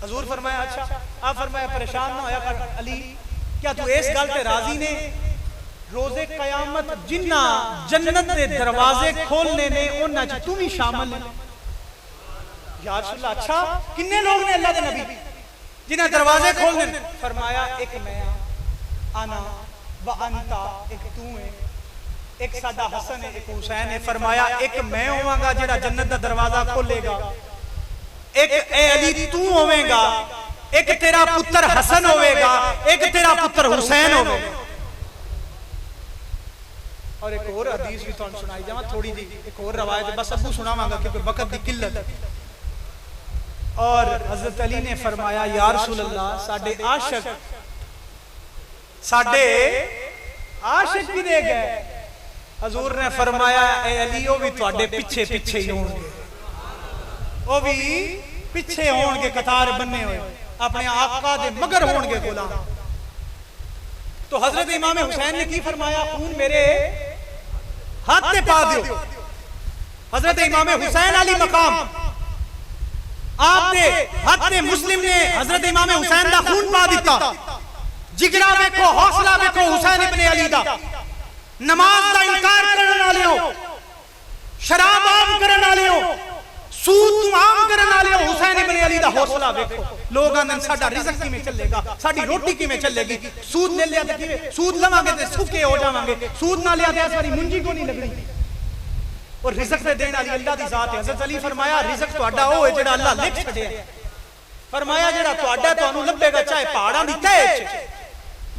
हजूर फरमाया अच्छा, आप फरमाया परेशान ना होया कर अली, क्या तू इस गल ते राजी ने रोजे कयामत जिन्ना जन्नत दे दरवाजे खोलने ने उन्हां च तू भी शामिल है? या रसूल अल्लाह अच्छा किन्ने लोग ने अल्लाह दे नबी जिन्हां दरवाजे खोलने? फरमाया एक मैं आना व अंता, एक तू है, एक सादा हसन है, एक हुसैन है। फरमाया एक मैं होवांगा जेड़ा जन्नत दा दरवाजा खोलेगा, एक ए अली तू होवेगा, एक तेरा पुत्र हसन होवेगा, एक तेरा पुत्र हुसैन होवेगा। और एक और हदीस भी तुहानू सुनाई जावां थोड़ी जी, एक और रवायत बस अबू सुनावांगा क्योंकि वक्त की किल्लत है। और हजरत अली ने फरमाया या रसूल अल्लाह साडे आशिक किदे गए? हजूर ने फरमाया ए अली वो भी तुहाडे पिछे पिछे ही होंगे, वो भी पिछे होंगे, कतार बन्ने हुए अपने आका दे मगर होंगे गुलाम। तो हजरत इमाम हुसैन ने की फरमाया खून मेरे हाथ पे पा दो। हजरत इमाम हुसैन अली मकाम आपने हाथ पे मुस्लिम ने हजरत इमाम हुसैन दा खून पा दिता। जिगरा देखो, हौसला देखो हुसैन इब्ने अली दा। नमाज का इनकार करने वाले हो, शराब आम करने वाले हो, सूद आम करने वाले हो, हुसैन इब्ने अली दा हौसला देखो। लोग आंदे साडा रिज़्क किवें चलेगा, साडी रोटी किवें चलेगी, सूद ले लिया ते किवें सूद लवांगे ते सुके हो जावांगे, सूद ना लिया ते सारी मुंजी को नहीं लगनी। और रिज़्क दे देने वाली अल्लाह दी जात है। हज़रत अली फरमाया रिज़्क तुहाडा ओ है जेड़ा अल्लाह लिख छड़िया। फरमाया जेड़ा तुहाडा तुहानू लभेगा चाहे पहाड़ां दी तह च,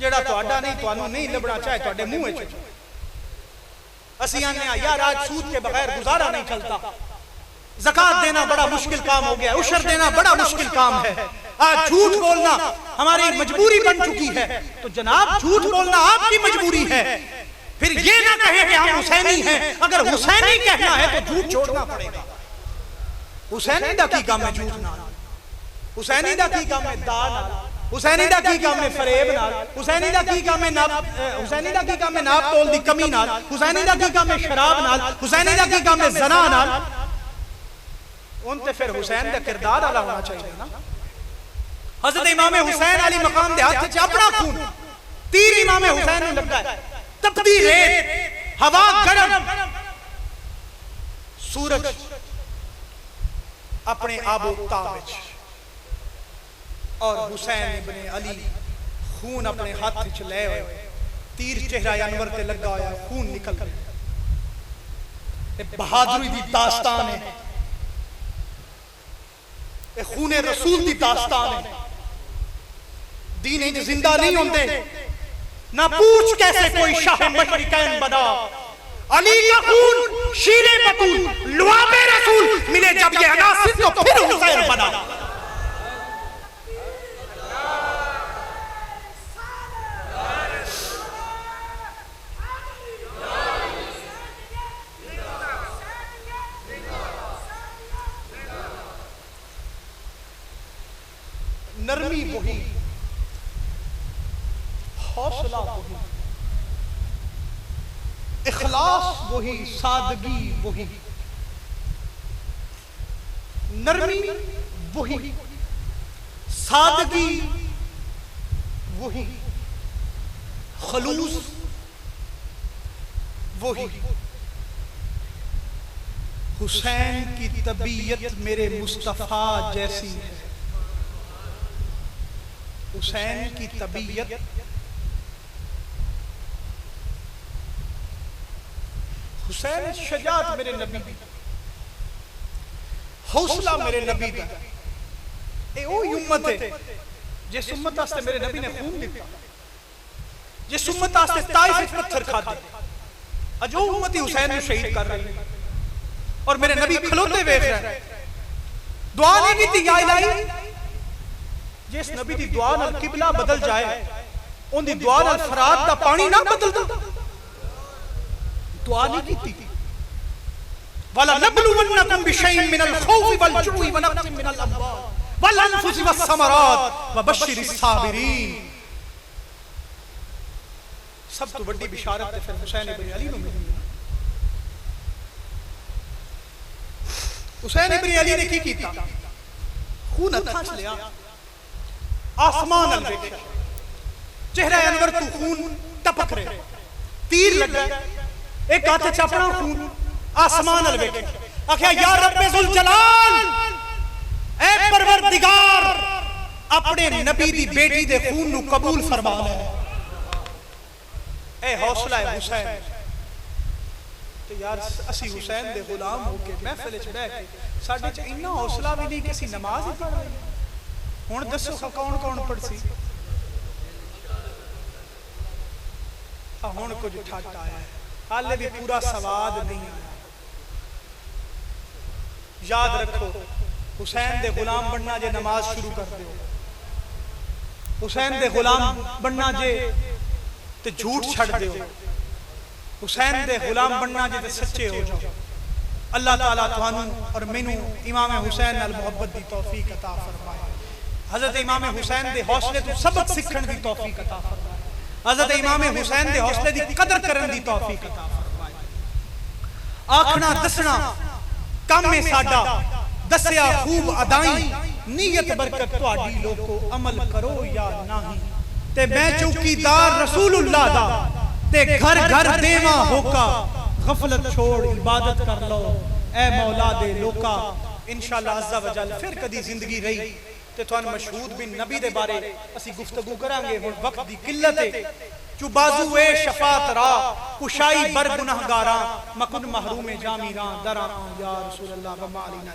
जेड़ा तुहाडा नहीं तुहानू नहीं लभना चाहे तुहाडे मुंह च। असीं आने यार आज सूद के बगैर गुजारा नहीं चलता, ज़कात देना बड़ा मुश्किल काम हो गया, उशर देना बड़ा मुश्किल काम है, आज झूठ बोलना हमारी मजबूरी बन चुकी है। तो जनाब झूठ बोलना आपकी मजबूरी है, फिर ये ना कहे कि हम हुसैनी हैं। अगर हुसैनी कहना है तो झूठ छोड़ना पड़ेगा। हुसैनी दा की काम है झूठ नाल, हुसैनी दा की काम है दा नाल, हुसैनी दा की काम है फरेब नाल, हुसैनी दा की काम है हुसैनी दा की काम है नाप तोल दी कमी नाल, हुसैनी दा की काम है शराब नाल, हुसैनी दा की काम है ज़ना नाल। उन ते फिर हुसैन दा किरदार वाला होना चाहिए ना। हज़रत इमाम हुसैन अली मकाम दे हाथ च अपना खून, तीर इमाम हुसैन नूं लगा है, तपदी रेत, हवा गरम, सूरज अपने आबोताब विच, और हुसैन इब्ने अली खून अपने हाथ च ले हुए, तीर चेहरा अनवर ते लगा होया, खून निकल रहा। बहादुरी दी दास्तान है, खूने रसूल दी दास्तान है। दीन इंज जिंदा नहीं होंगे ना पूछ कैसे कोई शाह मशरिकैन बना। अली का खून शीरे बतूल लुआबे रसूल मिले जब ये अनासिर तो फिर हुसैन बना। नरमी वही, हौसला वही, इखलास वही, सादगी वही, नरमी वही, सादगी वही, खलूस वही। हुसैन की तबीयत मेरे मुस्तफा जैसी है, हुसैन की तबीयत हुसैन शजात मेरे नबी दी, हौसला मेरे नबी दा, ए ओ उम्मत है जिस उम्मत वास्ते मेरे नबी ने खून दिता, जिस उम्मत वास्ते ताइफ विच पत्थर खादे, अज ओ उम्मत ही हुसैन को शहीद कर रही है। और मेरे नबी खलोते वेख रहे हैं, दुआ नहीं की या इलाही, जिस नबी दी दुआ नाल किबला बदल जाए, उनकी दुआ नाल फरात दा पानी ना बदलदा, दुआ नहीं की। वला नबलुवन्नकुम बिशैइन मिनल खौफि वल जुइ व नक्सिम मिनल अमवाल वल अनफुसि वस समरात व बश्शिरिस साबिरीन। सब तो बड़ी बिशारत फिर हुसैन इब्न अली को मिली। हुसैन इब्न अली ने की कीता, खून हत्थां च लिया, आसमान अल देखा, चेहरा अनवर तू खून टपक रहे, तीर लगा, एक हाथ च अपना खून, आसमान अल वेखे, आख्या या रब्बे जुल जलाल, ऐ परवरदिगार अपने नबी दी बेटी दे खून नु कबूल फरमा ले। ए हौसला है हुसैन ते यार, असी हुसैन दे गुलाम होके महफिल च बैठ के साडे च इन्ना हौसला भी नहीं कि असी नमाज ही पढ़ रहे। हुण दसो कौन कौन पढ़सी? हुण कुछ ठट आया है, हाले भी पूरा सवाद नहीं आया। याद रखो, हुसैन दे गुलाम बनना जे नमाज शुरू कर दो, हुसैन दे गुलाम बनना जे ते झूठ छड़ दो, हुसैन दे गुलाम बनना जे ते सच्चे हो जाओ। अल्लाह ताला तुहानू और मैनू इमाम हुसैन नाल मोहब्बत दी तौफीक अता फरमाए। हजरत इमाम हुसैन दे हौसले तो सबक सीखण दी तौफीक अता फरमाए। हजरत इमाम हुसैन दे हौसले दी कदर करन दी तौफीक अता फरमाए। आखना दसना काम है साडा, दसिया खूब अदाई, नीयत बरकत तुहाडी लोको, अमल करो या नहीं। ते मैं चौकीदार रसूलुल्लाह दा, ते घर घर देवा होका, गफलत छोड़ इबादत कर लो ए मौला दे लोका। इंशाअल्लाह अज़्ज़ा व जल फिर कदी जिंदगी रही ते तुहानू मशहूद बिन नबी दे बारे असी गुफ्तगू करांगे। हुण वक्त दी किल्लत है, चु बाजू ए शफात रा, कुशाई बर गुनहगारा, मकुन महरूम जामीरा, दरा या रसूल अल्लाह व मालिना।